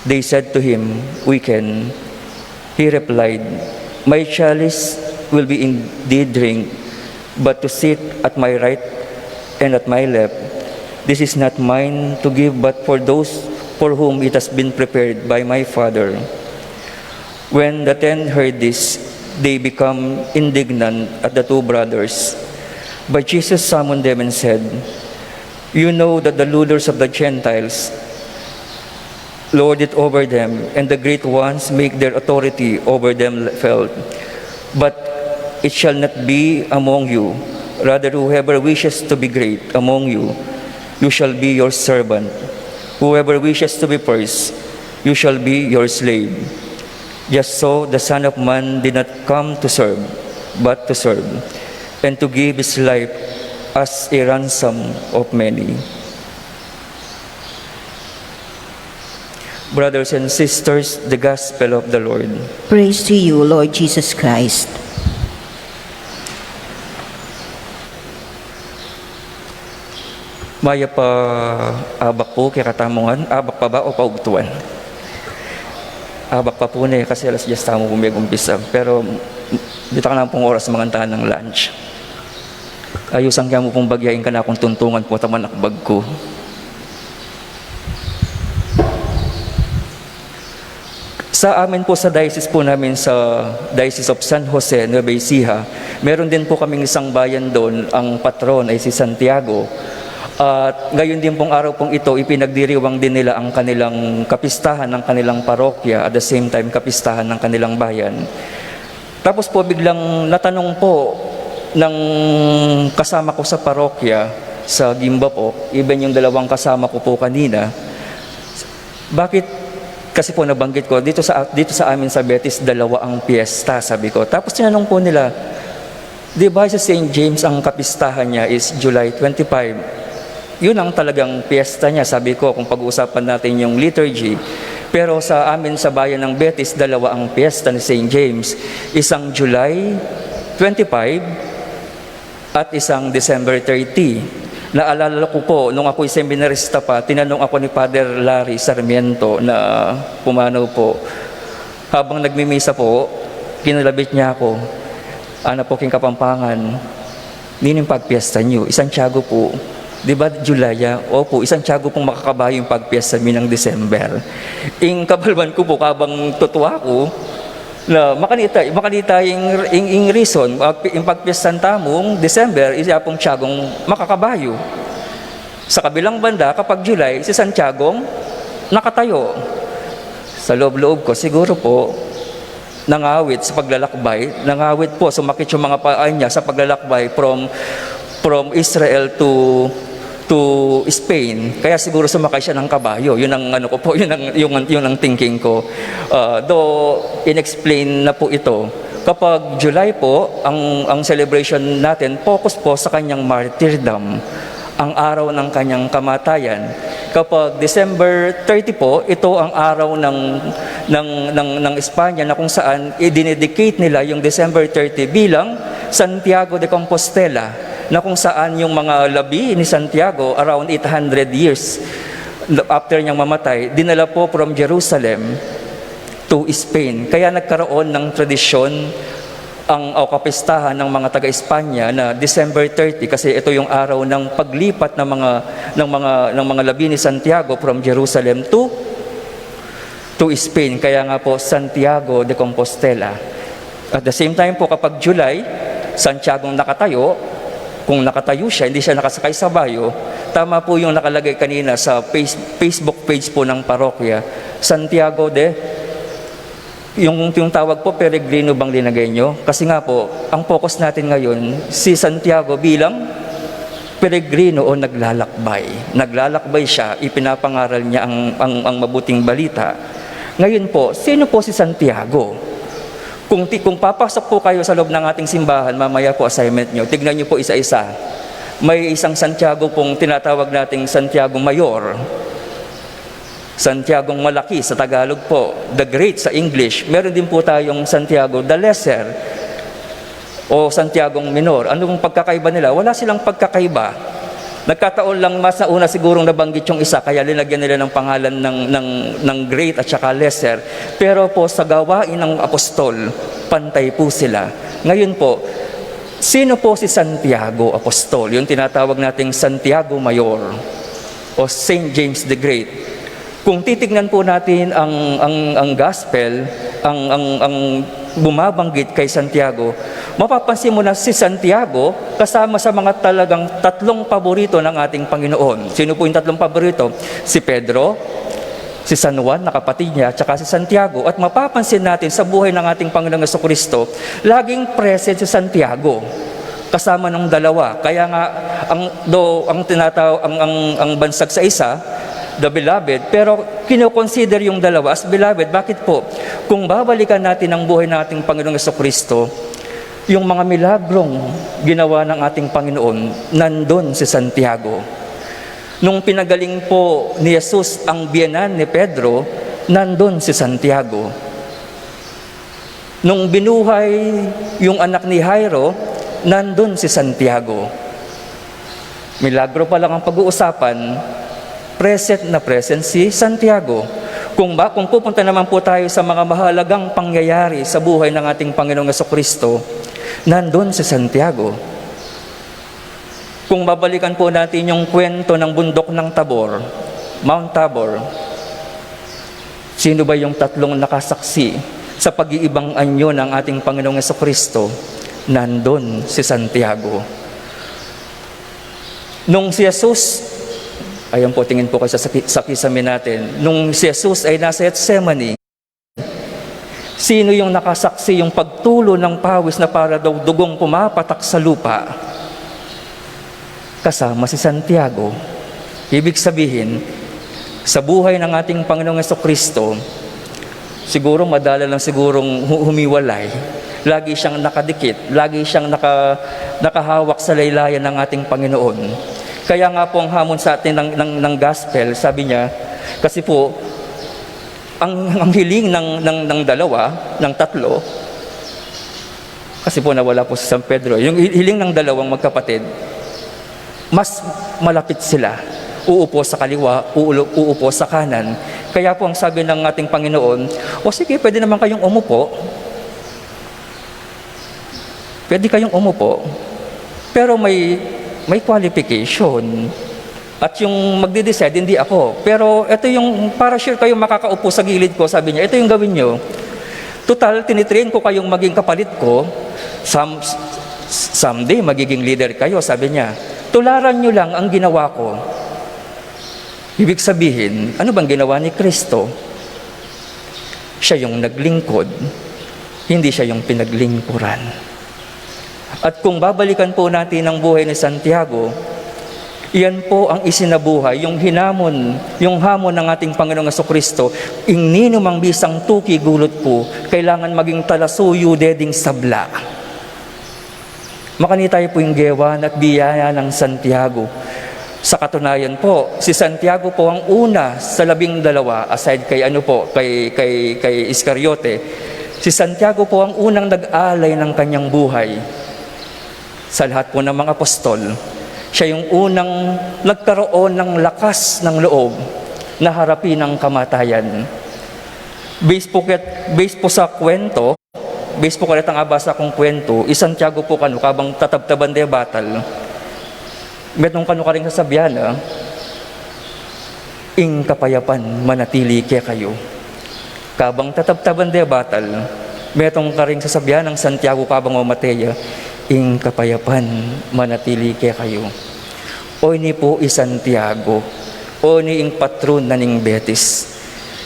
They said to him, "We can." He replied, "My chalice will be indeed drink, but to sit at my right and at my left, this is not mine to give, but for those for whom it has been prepared by my Father." When the 10 heard this, they became indignant at the two brothers. But Jesus summoned them and said, "You know that the rulers of the Gentiles lord it over them, and the great ones make their authority over them felt. But it shall not be among you. Rather, whoever wishes to be great among you, you shall be your servant. Whoever wishes to be first, you shall be your slave. Just so the Son of Man did not come to serve, but to serve, and to give his life as a ransom of many." Brothers and sisters, the Gospel of the Lord. Praise to you, Lord Jesus Christ. Maya pa abak po kaya katamungan, abak pa ba o paugtuan? Abak pa po na kasi alas 10 tamo umpisa. Pero dito ka na pong oras mga ng lunch. Ayusan kaya mo pong bagyain ka na akong tuntungan po taman akbag ko. Sa amin po sa diocese po namin sa Diocese of San Jose, Nueva Ecija, meron din po kaming isang bayan doon, ang patron ay si Santiago. At ngayon din pong araw pong ito, ipinagdiriwang din nila ang kanilang kapistahan ng kanilang parokya, at the same time kapistahan ng kanilang bayan. Tapos po biglang natanong po ng kasama ko sa parokya, sa Gimba po, even yung dalawang kasama ko po kanina, bakit, kasi po nabanggit ko, dito sa amin sa Betis, dalawa ang piyesta, sabi ko. Tapos tinanong po nila, di ba sa St. James ang kapistahan niya is July 25? Yun ang talagang piyesta niya, sabi ko, kung pag-uusapan natin yung liturgy. Pero sa amin sa bayan ng Betis, dalawa ang piyesta ni St. James. Isang July 25 at isang December 30. Naalala ko po, nung ako'y seminarista pa, tinanong ako ni Father Larry Sarmiento na pumanaw po. Habang nagmimisa po, kinalabit niya ako, ana po king Kapampangan, nining pagpiyesta niyo, isang Tiago po. Di ba, Julaya? Opo, isang Tiago pong makakabayo yung pagpiyesta mi ng December. Ing kabalban ko po, kabang tutuwa ko, na makanita yung reason, yung pagpiyestan tamong December, isa pong Tiagong makakabayo. Sa kabilang banda, kapag July, si Santiagong nakatayo. Sa loob-loob ko, siguro po, nangawit sa paglalakbay, nangawit po, sumakit yung mga paa niya sa paglalakbay from Israel to Spain. Kaya siguro sumakay siya ng kabayo. Yun ang ano ko po, yun ang thinking ko. Though inexplain na po ito. Kapag July po, ang celebration natin focus po sa kanyang martyrdom, ang araw ng kanyang kamatayan. Kapag December 30 po, ito ang araw ng Espanya na kung saan i-dedicate nila yung December 30 bilang Santiago de Compostela, na kung saan yung mga labi ni Santiago around 800 years after niyang mamatay, dinala po from Jerusalem to Spain. Kaya nagkaroon ng tradisyon ang kapistahan ng mga taga-Espanya na December 30, kasi ito yung araw ng paglipat ng mga labi ni Santiago from Jerusalem to Spain. Kaya nga po Santiago de Compostela. At the same time po, kapag July, Santiago nakatayo. Kung nakatayo siya, hindi siya nakasakay sa bayo, tama po yung nakalagay kanina sa Facebook page po ng parokya, Santiago de, yung tawag po, peregrino bang linagay nyo? Kasi nga po, ang focus natin ngayon, si Santiago bilang peregrino o naglalakbay. Naglalakbay siya, ipinapangaral niya ang mabuting balita. Ngayon po, sino po si Santiago? Kung papasok po kayo sa loob ng ating simbahan, mamaya po assignment nyo, tignan nyo po isa-isa. May isang Santiago pong tinatawag nating Santiago Mayor. Santiago Malaki sa Tagalog po. The Great sa English. Meron din po tayong Santiago the Lesser o Santiago Minor. Ano pong pagkakaiba nila? Wala silang pagkakaiba. Nagkataon lang mas nauna sigurong nabanggit yung isa, kaya linagyan nila ng pangalan ng Great at saka Lesser. Pero po sa gawain ng apostol, pantay po sila. Ngayon po, sino po si Santiago Apostol? Yung tinatawag nating Santiago Mayor o St. James the Great. Kung titignan po natin ang gospel, ang bumabanggit kay Santiago, mapapansin mo na si Santiago kasama sa mga talagang tatlong paborito ng ating Panginoon. Sino po yung tatlong paborito? Si Pedro, si San Juan na kapatid niya, at saka si Santiago. At mapapansin natin sa buhay ng ating Panginoong Jesucristo, laging present si Santiago kasama ng dalawa. Kaya nga ang bansag sa isa, the beloved, pero kino-consider yung dalawa as beloved. Bakit po? Kung babalikan natin ang buhay ng ating Panginoong Jesucristo, yung mga milagrong ginawa ng ating Panginoon, nandun si Santiago. Nung pinagaling po ni Jesus ang biyenan ni Pedro, nandun si Santiago. Nung binuhay yung anak ni Jairo, nandun si Santiago. Milagro pa lang ang pag-uusapan, present na present si Santiago. Kung pupunta naman po tayo sa mga mahalagang pangyayari sa buhay ng ating Panginoong Jesucristo, nandun si Santiago. Kung babalikan po natin yung kwento ng bundok ng Tabor, Mount Tabor, sino ba yung tatlong nakasaksi sa pag-iibang anyo ng ating Panginoong Jesucristo? Nandun si Santiago. Nung si Jesus Ayan po, tingin po kayo sa kisame natin. Nung si Jesus ay nasa Gethsemane, sino yung nakasaksi yung pagtulo ng pawis na para daw dugong pumapatak sa lupa? Kasama si Santiago. Ibig sabihin, sa buhay ng ating Panginoong Jesucristo, siguro madala lang sigurong humiwalay. Lagi siyang nakadikit, lagi siyang nakahawak sa laylayan ng ating Panginoon. Kaya nga po ang hamon sa atin ng gospel, sabi niya, kasi po, ang hiling ng dalawa, ng tatlo, kasi po nawala po si San Pedro, yung hiling ng dalawang magkapatid, mas malapit sila. Uupo sa kaliwa, uupo sa kanan. Kaya po ang sabi ng ating Panginoon, o sige, pwede naman kayong umupo. Pwede kayong umupo. Pero may qualification. At yung magde-decide, hindi ako. Pero ito yung, para sure kayo makakaupo sa gilid ko, sabi niya, ito yung gawin nyo. Total, tinitrain ko kayong maging kapalit ko. Someday, magiging leader kayo, sabi niya. Tularan nyo lang ang ginawa ko. Ibig sabihin, ano bang ginawa ni Kristo? Siya yung naglingkod, hindi siya yung pinaglingkuran. At kung babalikan po natin ang buhay ni Santiago, iyan po ang isinabuhay, yung hamon ng ating Panginoong Jesucristo, ingninum ang bisang tuki gulot po, kailangan maging talasuyo deding sabla. Makanitay po yung gewan at biyaya ng Santiago. Sa katunayan po, si Santiago po ang una sa 12, aside kay Iscariote, si Santiago po ang unang nag-alay ng kanyang buhay. Sa lahat po ng mga apostol, siya yung unang nagkaroon ng lakas ng loob na harapin ang kamatayan. Based po sa kwento, based po kalit ang abasa kong kwento, Santiago po kabang tatabtaban de batal, metong ka rin sasabihan, ing kapayapan manatili kaya kayo. Kabang tatabtaban de batal, metong ka rin sasabihan ng Santiago kabang mamataya, ing kapayapan manatili kaya kayo. O ni po Santiago, o ni ing patron na ning Betis.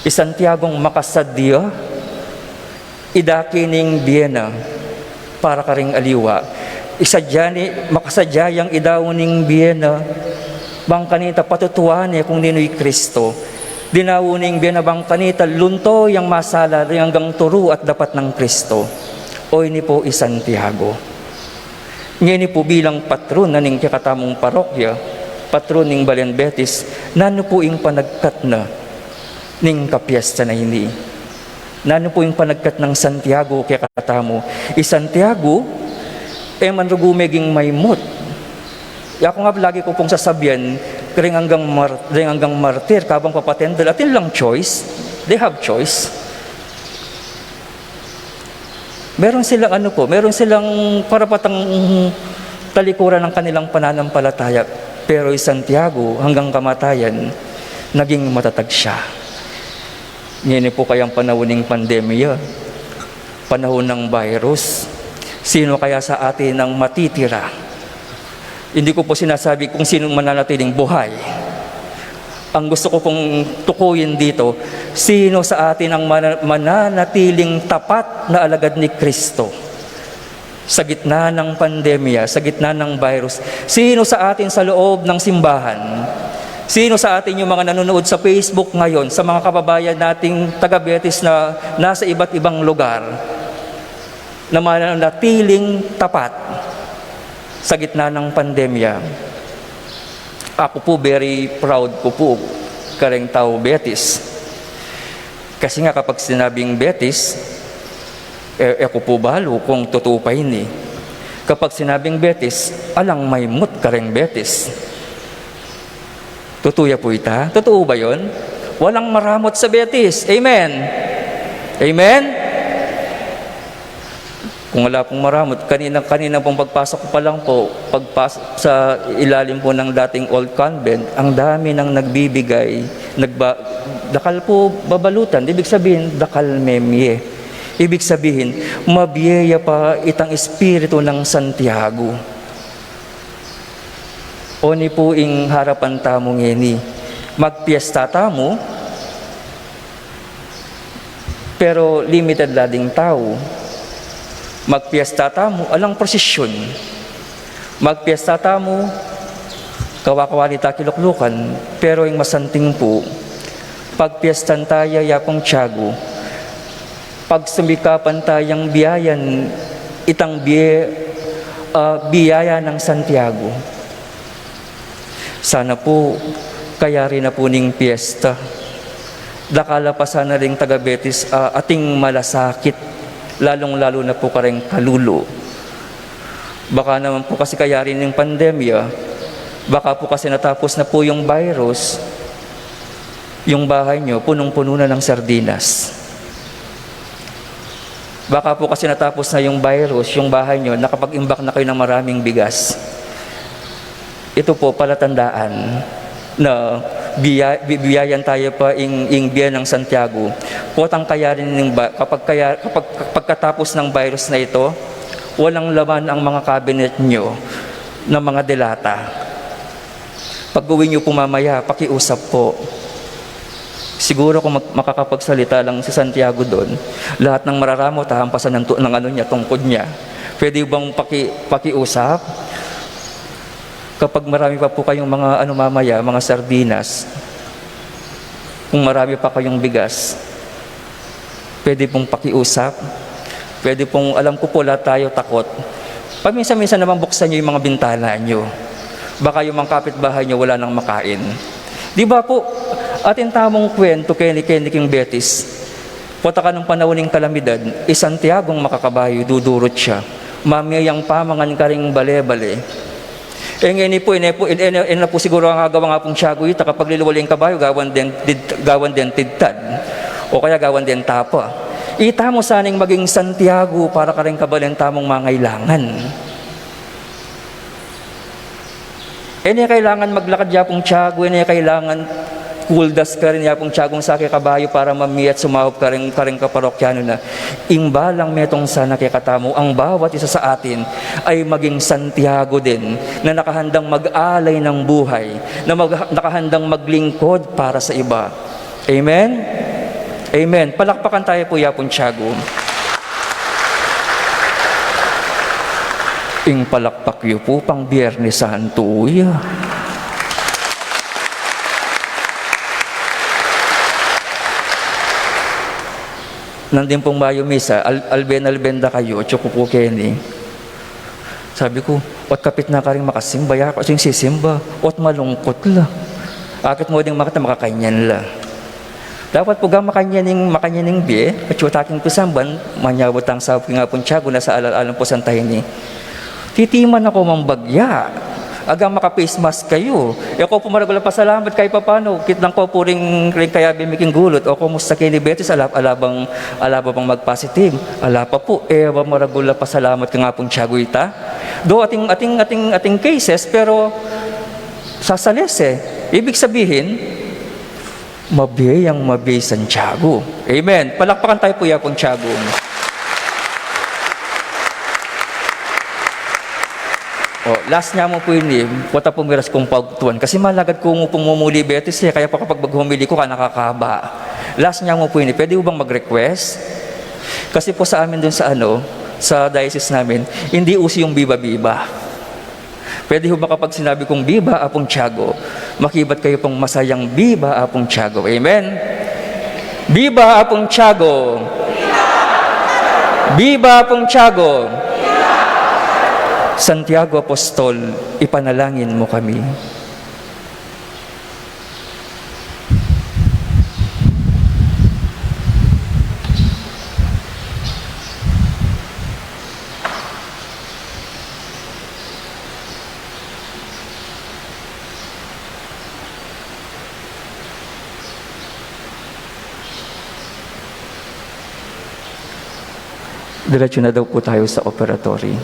Santiagong makasadya, idaki ning Biena, para ka ring aliwa. Makasadyayang idawuning Biena, bang kanita patutuan kung nino'y Kristo. Dinawuning Biena bang kanita lunto yang masala hanggang turu at dapat ng Kristo. Oy ni po Santiago. Ngayon po bilang patron na ning kakatamong parokya, patron ning Balen Betis, nano po ing panagkat na ning kapiesta na ini. Nano po ing panagkat ng Santiago kaya katamo. Santiago, manrugumeging maymut. Ako nga lagi ko pong sasabihan, ring hanggang martir, kabang papatendal, atin lang choice. They have choice. Meron silang parapatang talikuran ng kanilang pananampalataya. Pero Santiago, hanggang kamatayan, naging matatag siya. Ngayon po kayang panahon ng pandemya, panahon ng virus. Sino kaya sa atin ang matitira? Hindi ko po sinasabi kung sino mananatiling buhay. Ang gusto ko pong tukuyin dito, sino sa atin ang mananatiling tapat na alagad ni Kristo? Sa gitna ng pandemya, sa gitna ng virus, sino sa atin sa loob ng simbahan? Sino sa atin yung mga nanonood sa Facebook ngayon, sa mga kababayan nating taga-Betis na nasa iba't ibang lugar, na mananatiling tapat sa gitna ng pandemya? Ako po, very proud ko po, kareng tao Betis. Kasi nga kapag sinabing Betis, ako po balo kung totoo pa ini. Kapag sinabing Betis, alang maymut kareng Betis. Tutuya po ita? Totoo ba yun? Walang maramot sa Betis. Amen? Amen? Kung wala pong maramot, kanina pong pagpasok ko pa lang po, pagpasok sa ilalim po ng dating old convent, ang dami nang nagbibigay, dakal po babalutan, ibig sabihin, dakal memye. Ibig sabihin, mabiyaya pa itang espiritu ng Santiago. O ni po ing harapan tamong ini, Magpiesta tamo, pero limited lading tao. Magpiesta tamo, alang prosesyon. Magpiesta tamo, kawakawali ta kiluklukan, pero yung masanting po, pagpiestan tayo yapong tiyago, pag sumikapan tayang biyayan, itang biyaya ng Santiago. Sana po, kaya rin na po ning piyesta. Dakala pa sana rin taga Betis ating malasakit, lalong-lalo na po kareng kalulo. Baka naman po kasi kaya rin yung pandemya, baka po kasi natapos na po yung virus, yung bahay nyo punong-puno na ng sardinas. Baka po kasi natapos na yung virus, yung bahay nyo, nakapag-imbak na kayo ng maraming bigas. Ito po palatandaan na biyayan tayo pa ing biya ng Santiago. Potang kaya rin kapag pagkatapos ng virus na ito, walang laman ang mga cabinet nyo ng mga delata. Pag uwi nyo po mamaya, pakiusap po. Siguro kung makakapagsalita lang si Santiago doon, lahat ng mararamot, hahampasan ng ano niya, tungkod niya. Pwede bang pakiusap? Kapag marami pa po kayong mga mamaya, mga sardinas, kung marami pa kayong bigas, pwede pong pakiusap. Pwede pong, alam ko po lahat tayo takot. Paminsan-minsan naman buksan nyo yung mga bintana nyo. Baka yung mga kapitbahay nyo wala nang makain. Di ba po, ating tamong kwento kay King Betis, punta ka ng panahon ng kalamidad, Santiagong makakabayo, dudurot siya. Mamayang pamangan ka ring bale-bale. Ngayon po siguro ang agawa nga pong tiyago ita, kapag liluwali yung kabayo, gawan din tidtad, o kaya gawan din tapa. Ita mo saning maging Santiago para ka rin kabaleng tamong mangailangan. Kailangan maglakad yapong tiyago, kailangan kuldas ka rin yapong tiyagong sa kabayo para mamiyat sumahop ka rin kaparokyano na imbalang metong sa nakikatamo ang bawat isa sa atin ay maging Santiago din na nakahandang mag-alay ng buhay, na nakahandang maglingkod para sa iba. Amen? Amen. Palakpakan tayo po yapong tiyago. Ing palakpak yu po pang Biyernes Santo ya. Nandun pong Mayo Misa, alben-albenda kayo, tsukuko Kenny. Sabi ko, ot kapit na ka rin makasimba, ya kasing sisimba, ot malungkot la. Akit mo ding makakanyan la. Dapat po makanyaning biye, at yutaking pisamban, manyabot ang sabi nga pong tiyago na sa alal-alam po santahin ni. Titiman ako mambagya. Agang maka-face mask kayo. Ako po maragula pasalamat kahit papano. Kitlang ko po ring kaya bimiking gulot. O kumusta kay ni Betis, alabang mag-positive. Alapa po, maragula pasalamat ka nga pong tiyago ita. Do ating cases, pero sasales Ibig sabihin, mabiyang Santiago. Amen. Palakpakan tayo po yapong tiyago. Last niya mo po yun wata pumiras kong pagtuan. Kasi malagad ko mo pumumuli Betis kaya pa kapag humili ko ka nakakaba. Last niya mo po yun pwede mo bang mag-request? Kasi po sa amin dun sa sa diocese namin, hindi uso yung biba-biba. Pwede ho ba kapag sinabi kong biba, apong tiyago, makibat kayo pong masayang biba, apong tiyago. Amen? Biba, apong tiyago. Biba, apong tiyago. Santiago Apostol, ipanalangin mo kami. Diretso na daw po tayo sa operatory.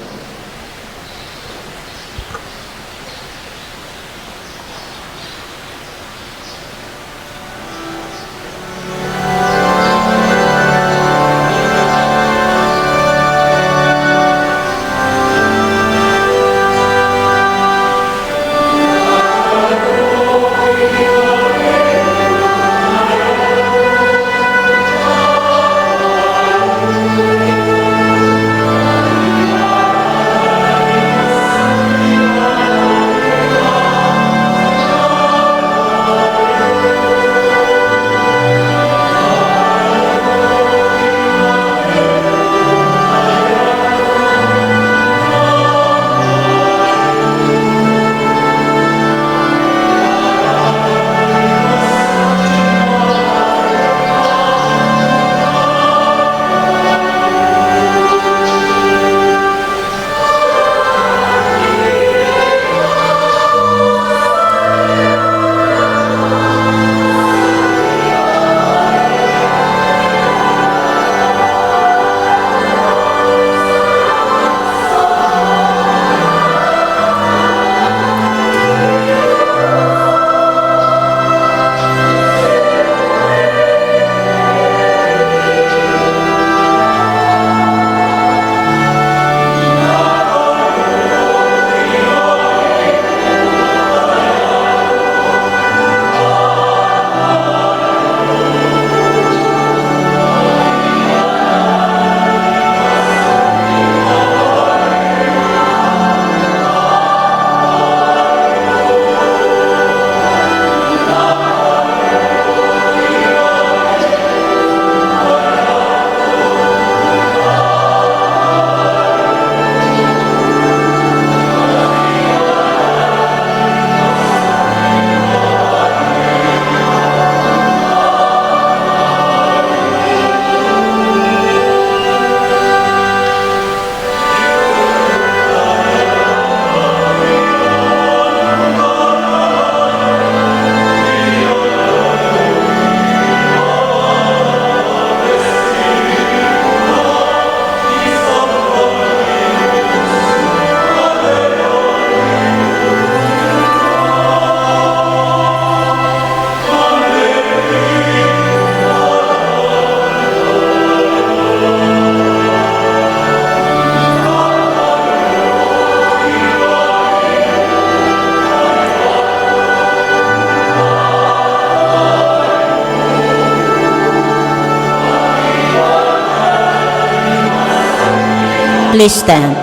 Please stand.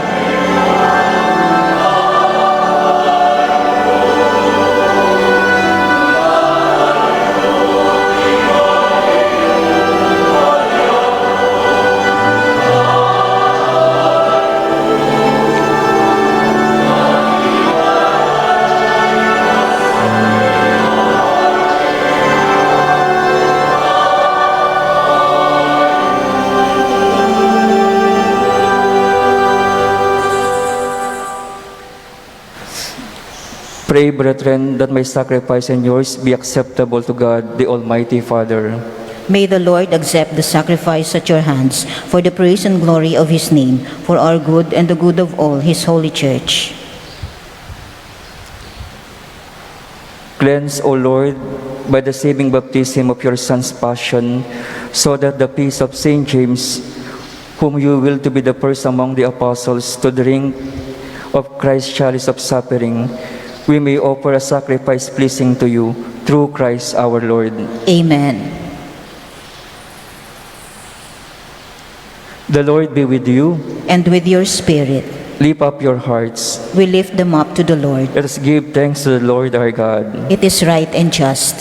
Pray, brethren, that my sacrifice and yours be acceptable to God, the Almighty Father. May the Lord accept the sacrifice at your hands for the praise and glory of his name, for our good and the good of all his holy church. Cleanse, O Lord, by the saving baptism of your Son's passion, so that the peace of Saint James, whom you will to be the first among the apostles to drink of Christ's chalice of suffering, we may offer a sacrifice pleasing to you, through Christ our Lord. Amen. The Lord be with you. And with your spirit, Lift up your hearts. we lift them up to the Lord. Let us give thanks to the Lord our God. It is right and just.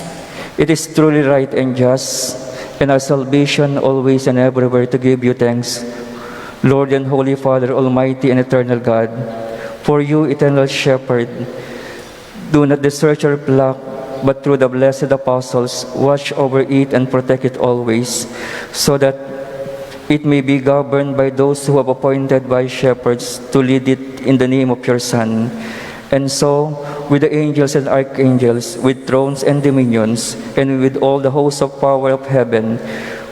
It is truly right and just, and our salvation always and everywhere to give you thanks, Lord and Holy Father, Almighty and eternal God. For you, eternal Shepherd, do not desert your flock, but through the blessed apostles, watch over it and protect it always, so that it may be governed by those who have appointed by shepherds to lead it in the name of your Son. And so, with the angels and archangels, with thrones and dominions, and with all the hosts of power of heaven,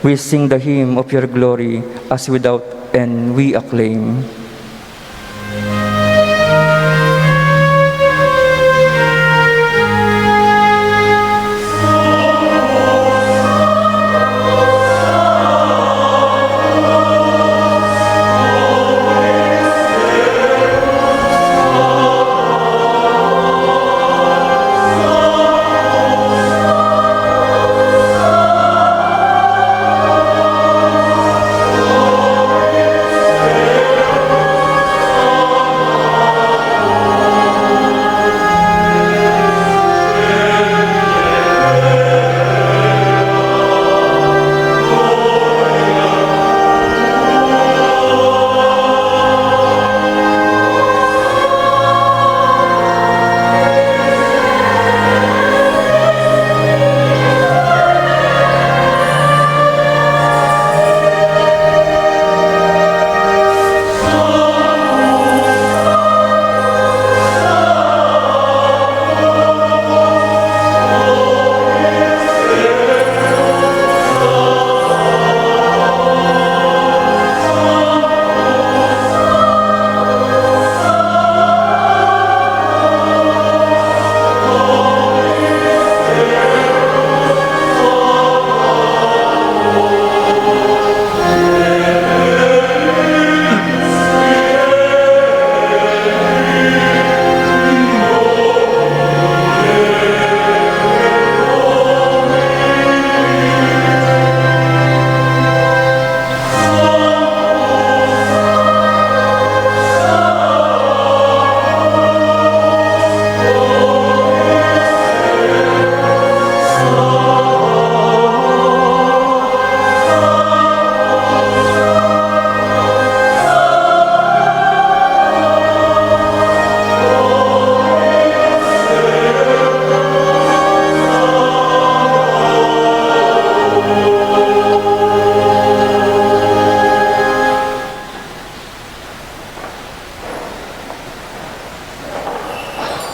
we sing the hymn of your glory, as without end we acclaim.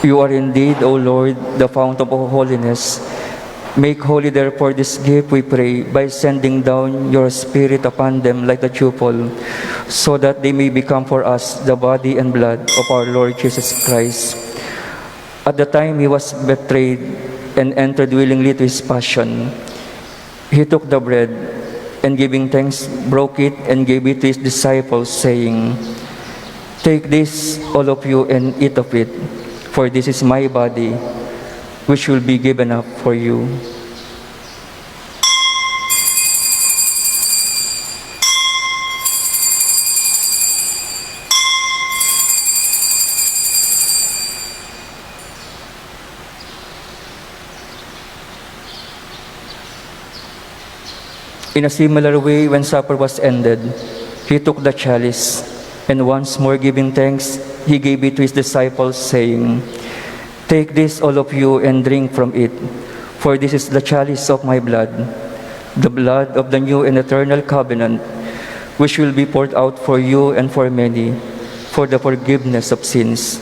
You are indeed, O Lord, the fount of all holiness. Make holy therefore this gift, we pray, by sending down your Spirit upon them like the dewfall, so that they may become for us the body and blood of our Lord Jesus Christ. At the time he was betrayed and entered willingly to his passion, he took the bread, and giving thanks, broke it and gave it to his disciples, saying, "Take this, all of you, and eat of it, for this is my body, which will be given up for you." In a similar way, when supper was ended, he took the chalice, and once more giving thanks, he gave it to his disciples, saying, "Take this, all of you, and drink from it, for this is the chalice of my blood, the blood of the new and eternal covenant, which will be poured out for you and for many, for the forgiveness of sins.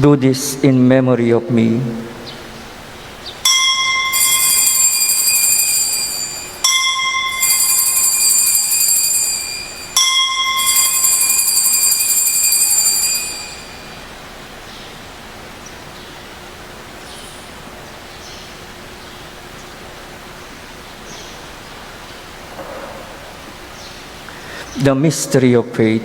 Do this in memory of me." The mystery of faith.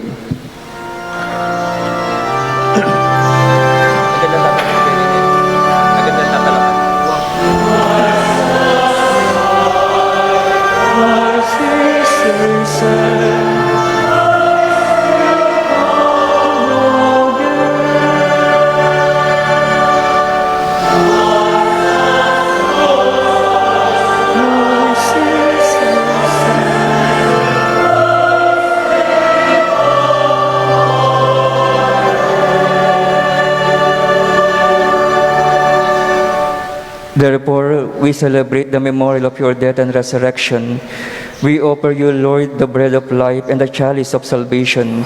Therefore, we celebrate the memorial of your death and resurrection. We offer you, Lord, the bread of life and the chalice of salvation,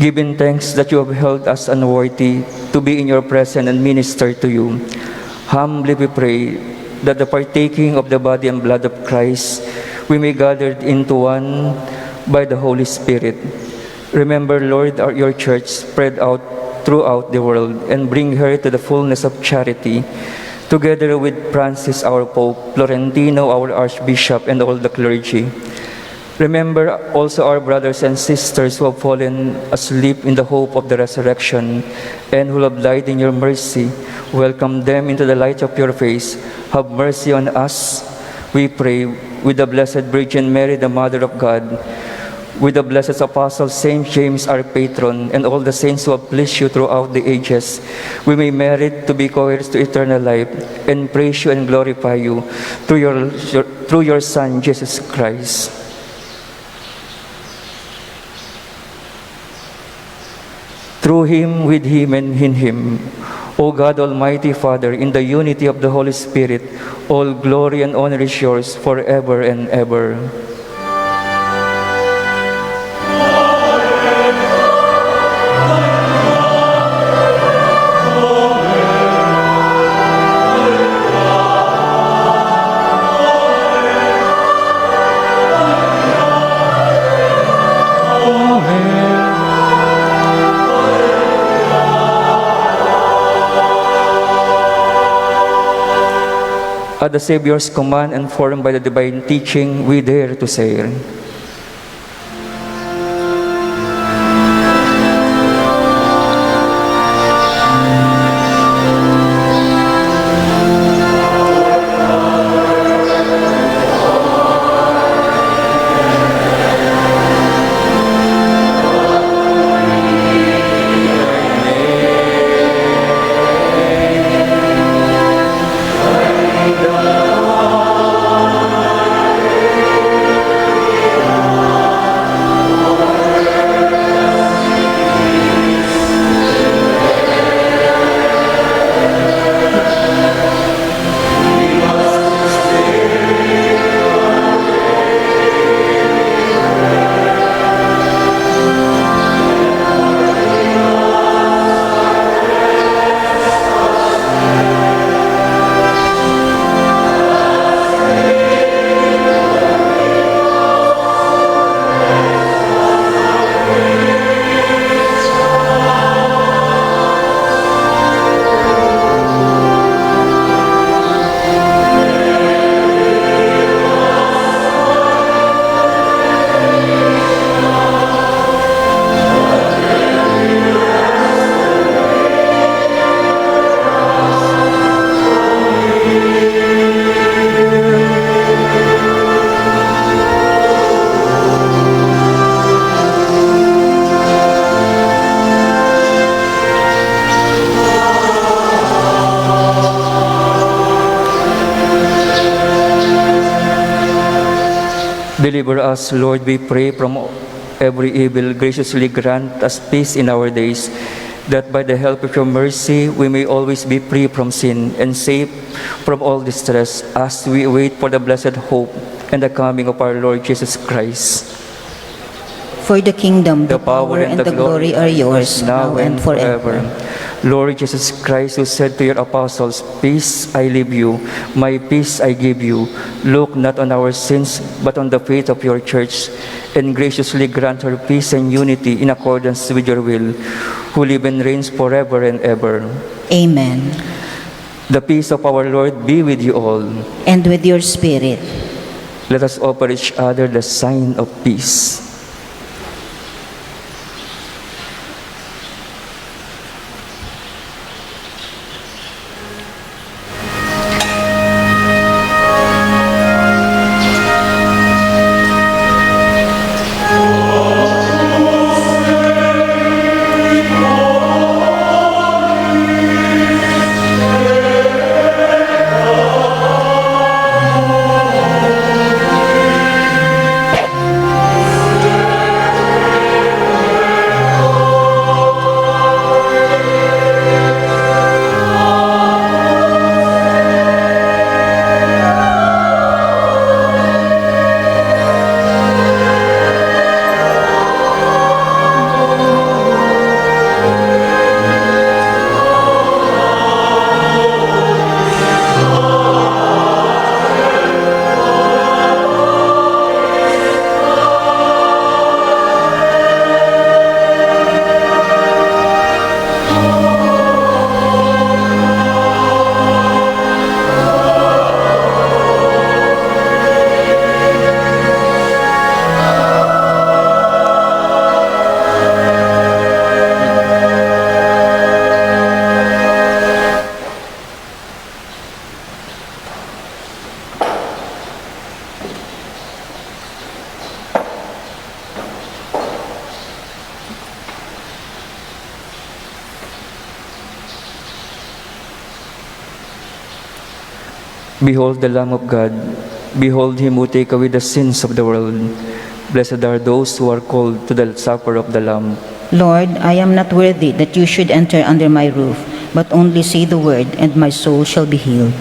giving thanks that you have held us unworthy to be in your presence and minister to you. Humbly we pray that the partaking of the body and blood of Christ, we may gather into one by the Holy Spirit. Remember, Lord, your church spread out throughout the world and bring her to the fullness of charity, together with Francis, our Pope, Florentino, our Archbishop, and all the clergy. Remember also our brothers and sisters who have fallen asleep in the hope of the resurrection and who have died in your mercy. Welcome them into the light of your face. Have mercy on us, we pray, with the Blessed Virgin Mary, the Mother of God, with the blessed Apostle Saint James, our patron, and all the saints who have pleased you throughout the ages, we may merit to be co-heirs to eternal life and praise you and glorify you through your Son, Jesus Christ. Through him, with him, and in him, O God, Almighty Father, in the unity of the Holy Spirit, all glory and honor is yours forever and ever. At the Savior's command and formed by the divine teaching, we dare to say, Deliver us, Lord, we pray, from every evil. Graciously grant us peace in our days, that by the help of your mercy we may always be free from sin and safe from all distress, as we wait for the blessed hope and the coming of our Lord Jesus Christ. For the kingdom, the power, and the glory are yours, now and forever. Lord Jesus Christ, who said to your apostles, "Peace I leave you, my peace I give you," look not on our sins, but on the faith of your church, and graciously grant her peace and unity in accordance with your will, who live and reigns forever and ever. Amen. The peace of our Lord be with you all. And with your spirit. Let us offer each other the sign of peace. Behold the Lamb of God. Behold him who take away the sins of the world. Blessed are those who are called to the supper of the Lamb. Lord, I am not worthy that you should enter under my roof, but only say the word, and my soul shall be healed.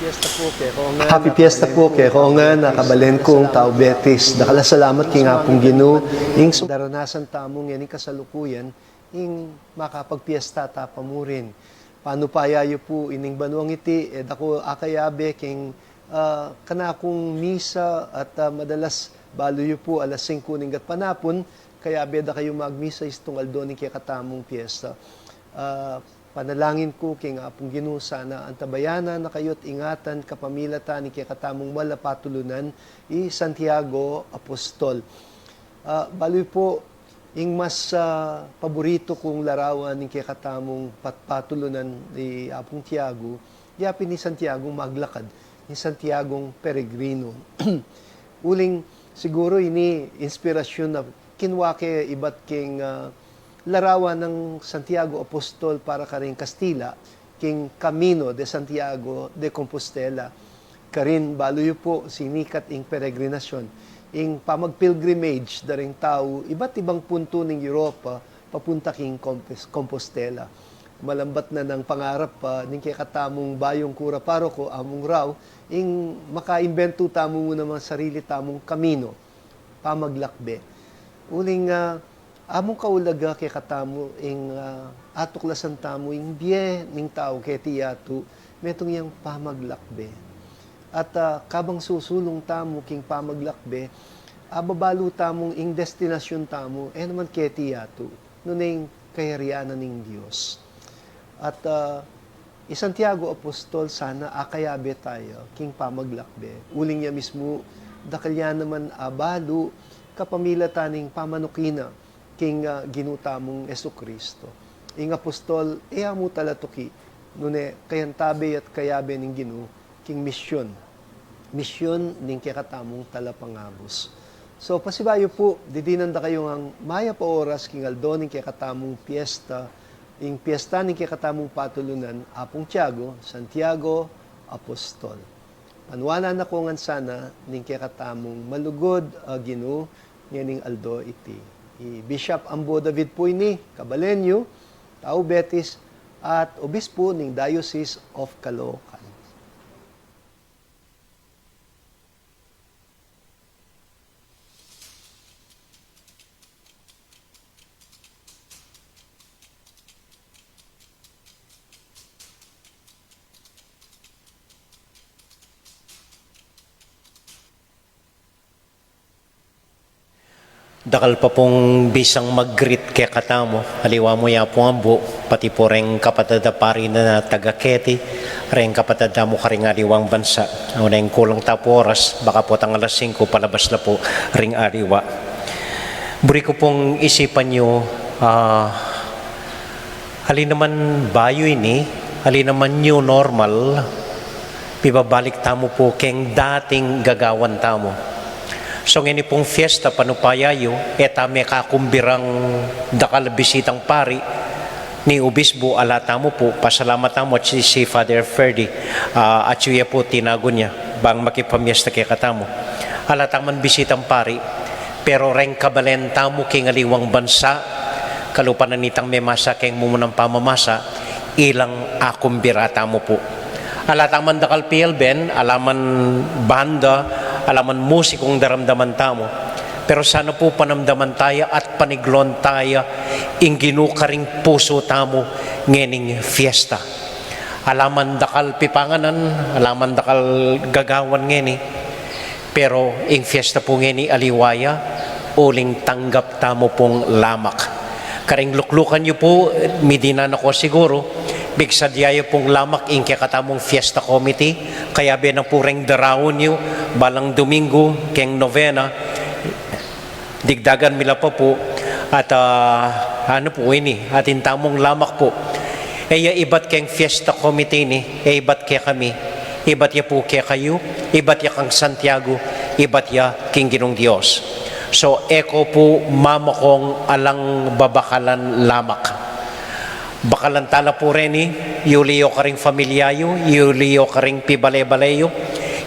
Happy Fiesta po kay Konga na kabalen kong tao Betis. Dakala salamat kay nga pong Ginoo ing daranasan tamong yan kasalukuyan ing makapagpiesta ta pamurin. Paano payayo po ining banuang iti dako akayabe king kana kong misa at madalas baluyo po alas 5 ning panapon kaya beda kayo magmisa istong aldoning kay katamong piesta. Panalangin ko kay nga pong Ginoo sana antabayanan na kayo't ingatan kapamilatan ni kay katamong wala patulunan i Santiago Apostol. Baloy po ing mas paborito kong larawan ni kay katamong patulunan ni Apong Tiago, yapin ni Santiago maglakad, ni Santiagong peregrino. Uling siguro ini inspirasyon na kinwake iba't king larawan ng Santiago Apostol para karing Kastila, king Camino de Santiago de Compostela. Karin baluyo po sinikat ing peregrinasyon, ing pamagpilgrimage daring tao, iba't ibang punto ng Europa, papunta king Compostela. Malambat na ng pangarap pa, ning kay katamong bayong kura paroko, among raw, ing makaimbento tamo mo naman sarili tamong kamino, pamaglakbe. Uling among kaulaga kay katamo ing atuklasan tamo ing biye ning tao kay tiyatu metong yang pamaglakbe. At kabang susulong tamo king pamaglakbe, babalo tamong ing destinasyon tamo naman kay tiyatu nuning kaharianan ning Dios. At Santiago Apostol sana akayabe tayo king pamaglakbe. Uling niya mismo dakalya naman abalo kapamilataning pamanukina king ginutamong Esukristo. Ing apostol, amo talatuki, nune kayantabe at kayabe ning Ginoo king misyon. Misyon ning kakatamong talapangabos. So pasibayo po, didinanda kayo ang maya pa oras king aldo ning kakatamong piesta, ing piesta ning kakatamong patulunan, Apong Tiago, Santiago, Apostol. Panwala na ko ngan sana ning kakatamong malugod Ginoo ning aldo iti. Bishop Ambo David po ini, Kabalenyo, Tao Betis, at Obispo ng Diocese of Caloocan. Dakal pa pong bisang mag-greet kay katamo, haliwa mo ya po ang bu, pati po rin kapatadapari na taga-Keti, rin kapatada mo karing ariwang bansa. Ang unang kulang tapo oras, baka po tang alas 5, palabas na po ring ariwa. Buri ko pong isipan nyo, halin naman bayo ini, halin naman new normal, pibabalik tamo po keng dating gagawan tamo. So ngayon pong fiesta panupayayo, may kakumbirang dakal bisitang pari ni Obispo alata mo po, pasalamat mo at si Father Ferdy at siya po tinago niya bang makipamiesta kay katamo. Alata man bisitang pari, pero ren kabalenta mo kingaliwang bansa, kalupanan nitang may masa keng mumunang pamamasa, ilang akumbirata mo po. Alata man dakal PLBN, alaman banda, alaman musikong daramdaman tamo, pero sana po panamdaman tayo at paniglon tayo ing ginukaring puso tamo ngening fiesta. Alaman dakal pipanganan, alaman dakal gagawan ngeni, pero ing fiesta po ngeni aliwaya, uling tanggap tamo pong lamak. Karing luklukan nyo po, midina na ko siguro, bigsadyayo pong lamak ing katamong fiesta committee, kaya benang pureng darawon nyo, balang Domingo, keng novena, digdagan mila pa po, at ano po ini, atin tamong lamak po. Ibat keng fiesta committee ni, ibat kaya kami, ibat ya po kaya kayo, ibat ya kang Santiago, ibat ya king Ginong Diyos. So, eko po mamakong alang babakalan lamak. Bakalan tala po rin yuliyo ka ring familyayo, yuliyo ka ring pibale-baleyo,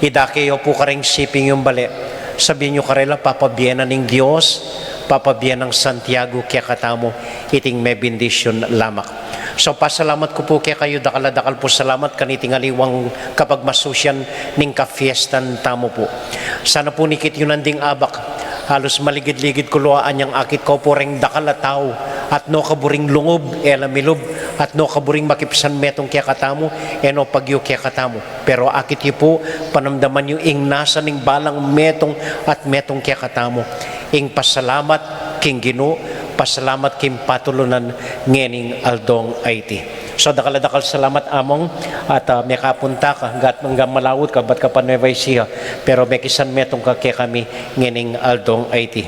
idakeyo po ka ring shipping yung bale. Sabihin nyo karela, papabiyena ng Diyos, papabiyan ng Santiago kaya katamo iting may bendisyon lamak. So pasalamat ko po kaya kayo dakal po salamat kaniting aliwang kapag masusyan ning kafiestan tamo po. Sana po nikit yun anding abak halos maligid-ligid kuluaan yang akit ko po ring dakal at tao at no kaburing lungob elamilob at no kaburing makipsan metong kaya katamo eno pagyo kaya katamo. Pero akit yu po panamdaman yu ing nasa ning balang metong at metong kaya katamo ing pasalamat king Ginoo, pasalamat king patulunan ngening aldong IT. So dakal salamat among at may kapunta ka gat mangga malawot ka bat ka pa Nueva Ecija pero may kisan metong ka kaya kami ngening aldong IT.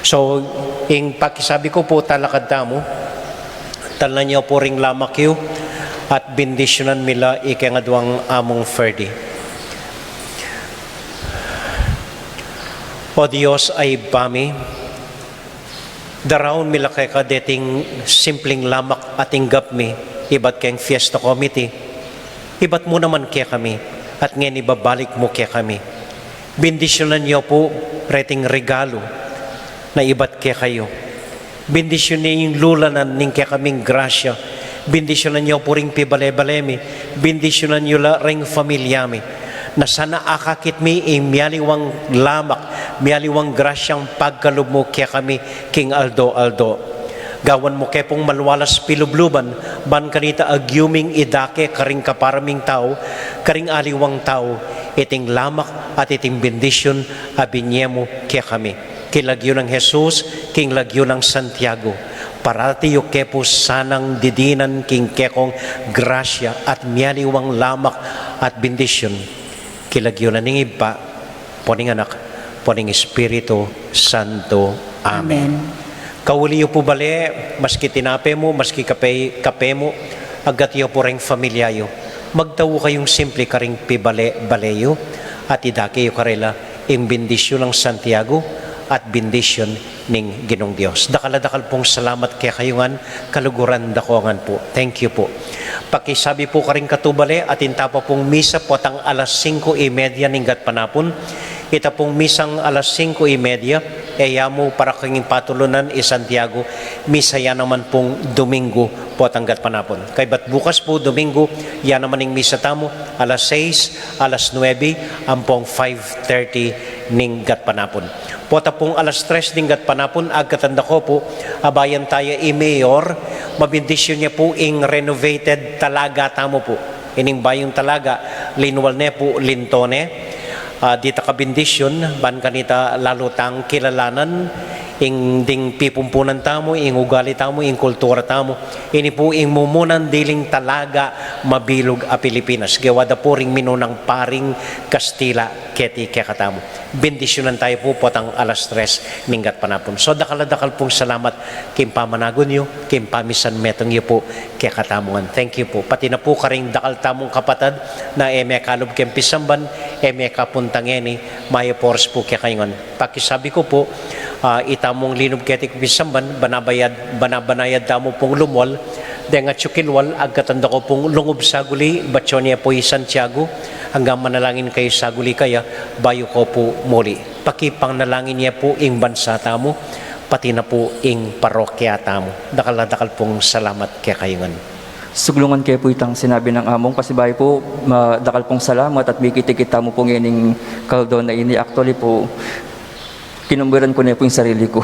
So ing pakisabi ko po talakad damo talan niyo po ring lamak yu at bendisyonan mila ikengadwang among Ferdi. O Diyos ay bami daraon mila kay kadeting simpleng lamak ating gapmi ibat kayong fiesta committee ibat mo naman kaya kami at ngayon ibabalik mo kaya kami bendisyonan niyo po reting regalo na ibat kaya kayo bendisyon niyo yung lulanan ning kaya kaming grasya bendisyonan niyo po ring pibale-balemi bendisyonan niyo la ring familyami na sana akakit mi miyaliwang lamak, miyaliwang grasyang pagkalub mo kaya kami king Aldo. Gawan mo kaya pong malwalas pilubluban, ban kanita agyuming idake karing kaparaming tao, karing aliwang tao, iting lamak at iting bendisyon abinye mo kaya kami. Kilagyo ng Jesus, king lagyo ng Santiago. Parati yu kepo sanang didinan king kekong grasya at miyaliwang lamak at bendisyon. Kilagyo na ning iba, poning anak, poning Espiritu Santo. Amen. Kauliyo po bale, maski tinape mo, maski kape mo, agatiyo po ring familiayo. Magtawo kayong simple karing pibale-baleyo at idakiyo karela im bendisyon ng Santiago at bendisyon ning Ginong Dios. Dakal pong salamat kaya kayungan, kaluguran dakongan po. Thank you po. Pakisabi po karing katubale at intapa pong misa po tang alas 5:30 ning gat panapon. Ita pong misang alas 5:30 mo para kayong patulunan Santiago. Misa yan naman pong Domingo po tanggat panapon. Kay bat bukas po Domingo, yan naman ning misa tamo alas 6, alas 9, ampong 5:30 ning gat panapon. Pota pong alas 3 ning gat panapon agkatanda ko po abayan tayo mayor mabindisyon niya po ing renovated talaga tamo po. Ining bayong talaga linwal ne po lintone. Dita ka bendisyon ban kanita lalo tang kilalanan ing ding pipumpunan tamo ing ugali tamo ing kultura tamo ini po ing mumunan diling talaga mabilog a Pilipinas gewada po ring minunang paring Kastila keti kekatamo bendisyonan tayo po potang alas 3 minggat panapon. So dakal pong salamat kim pamanagon nyo kim pamisan metong nyo po kekatamongan. Thank you po pati na po karing dakal tamong kapatad na eme kalob kem pisamban eme kapuntangeni mayo pors po kekayongan. Pakisabi ko po itamong linog ketik pisamban banabanayad tamo pong lumwal denga tsukilwal agkatanda ko pong lungob saguli batsonia po Santiago hanggang manalangin kayo saguli kaya bayo ko po muli pakipang nalangin niya po ing bansa tamo pati na po ing parokya tamo dakal pong salamat kaya kayongan. Suglungan kayo po itang sinabi ng among kasibay po dakal pong salamat at bikitikita mo po ngining kaldon na ini actually po kinumbiran ko na po yung sarili ko.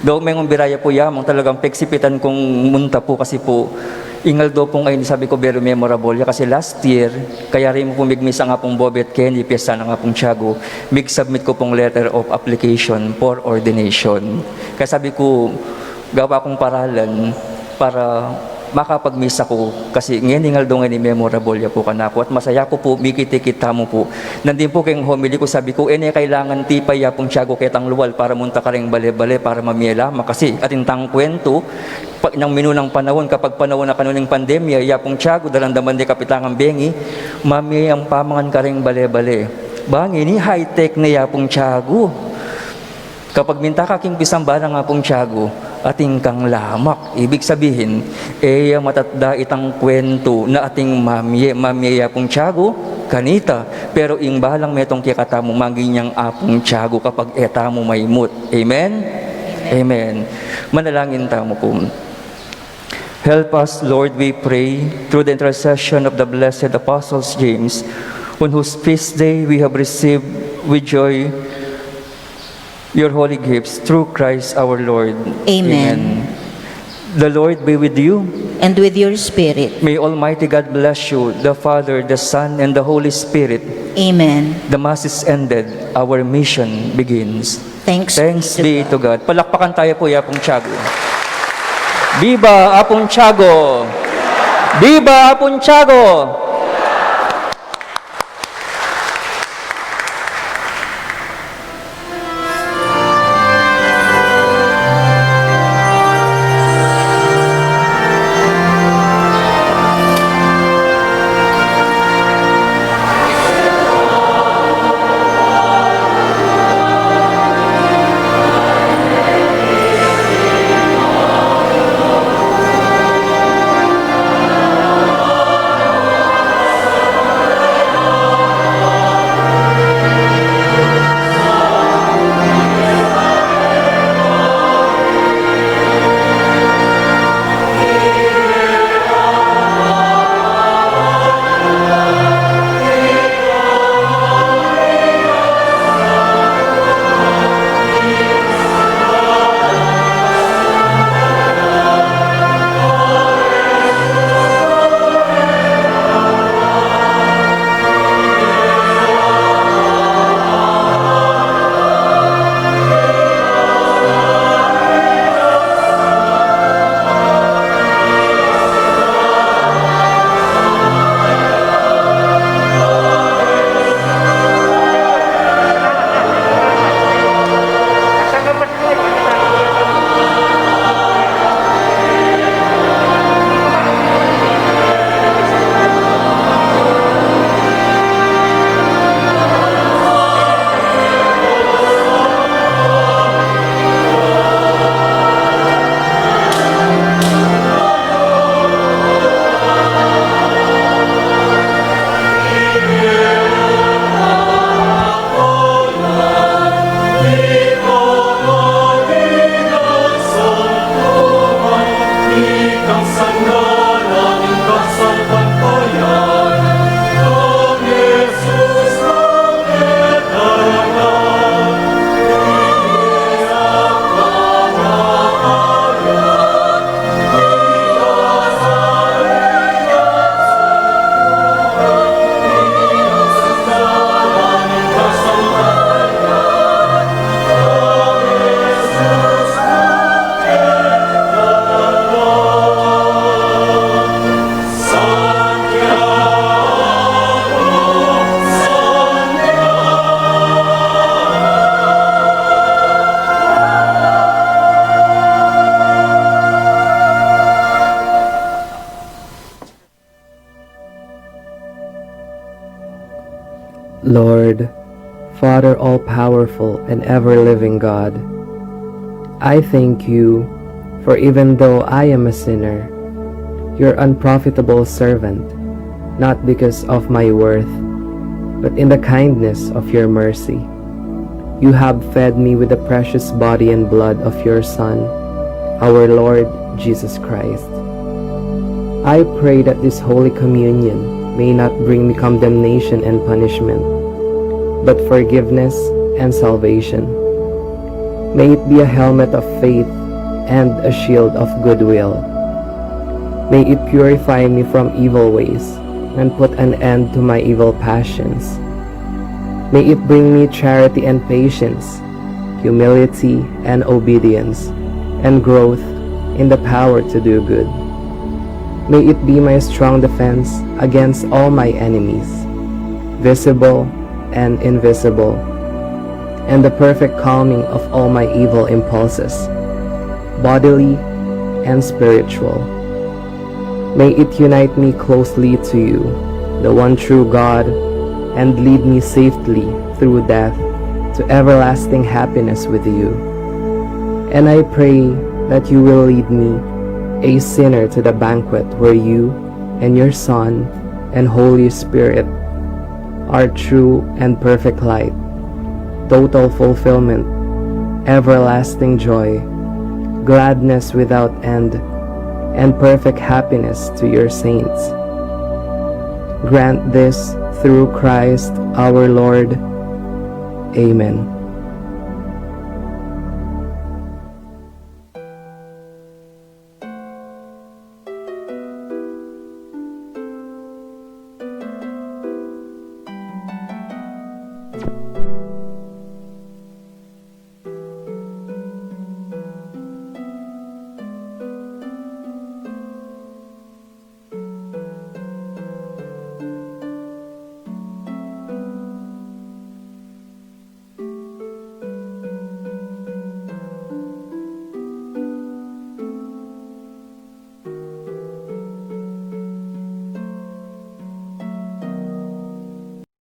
Daw may biraya po yamang talagang peksipitan kong munta po kasi po ingal do pong ay sabi ko very memorable kasi last year kaya rin mo po migmisa nga pong Bobet Kenny piyesta na nga pong Tiago mig-submit ko pong letter of application for ordination. Kaya sabi ko gawa kong paralan para makapagmisa ko kasi ngeningal do nga ni memorable ya po kanako at masaya ko po bikitikita mo po nandin po kayong homily ko sabi ko kailangan tipay ya pong Tiago ketang luwal para munta ka ring bale-bale para mamiela kasi atintang kwento ng minunang panahon kapag panahon na kanuning pandemya ya pong Tiago dalandaman di kapitangang bengi mami ang pamangan ka ring bale-bale bangi ni high-tech na ya pong Tiago kapag minta ka king pisambala nga pong Tiago ating kang lamak. Ibig sabihin, matatda itang kwento na ating mamye pong Tiago, kanita. Pero ing balang metong kikata mo, maging niyang apong Tiago kapag eta mo maymut. Amen? Amen. Manalangin tayo po. Help us, Lord, we pray, through the intercession of the blessed apostles James, on whose feast day we have received with joy your holy gifts through Christ our Lord. Amen. The Lord be with you. And with your spirit. May Almighty God bless you, the Father, the Son, and the Holy Spirit. Amen. The Mass is ended. Our mission begins. Thanks be to God. Palakpakan tayo po, Apong Tiago. Viva Apong Tiago! Viva Apong Tiago! Lord, Father all-powerful and ever-living God, I thank you, for even though I am a sinner, your unprofitable servant, not because of my worth, but in the kindness of your mercy, you have fed me with the precious body and blood of your Son, our Lord Jesus Christ. I pray that this Holy Communion may not bring me condemnation and punishment, but forgiveness and salvation. May it be a helmet of faith and a shield of goodwill. May it purify me from evil ways and put an end to my evil passions. May it bring me charity and patience, humility and obedience, and growth in the power to do good. May it be my strong defense against all my enemies, visible and invisible, and the perfect calming of all my evil impulses, bodily and spiritual. May it unite me closely to you, the one true God, and lead me safely through death to everlasting happiness with you. And I pray that you will lead me, a sinner, to the banquet where you and your Son and Holy Spirit are true and perfect light, total fulfillment, everlasting joy, gladness without end, and perfect happiness to your saints. Grant this through Christ our Lord. Amen.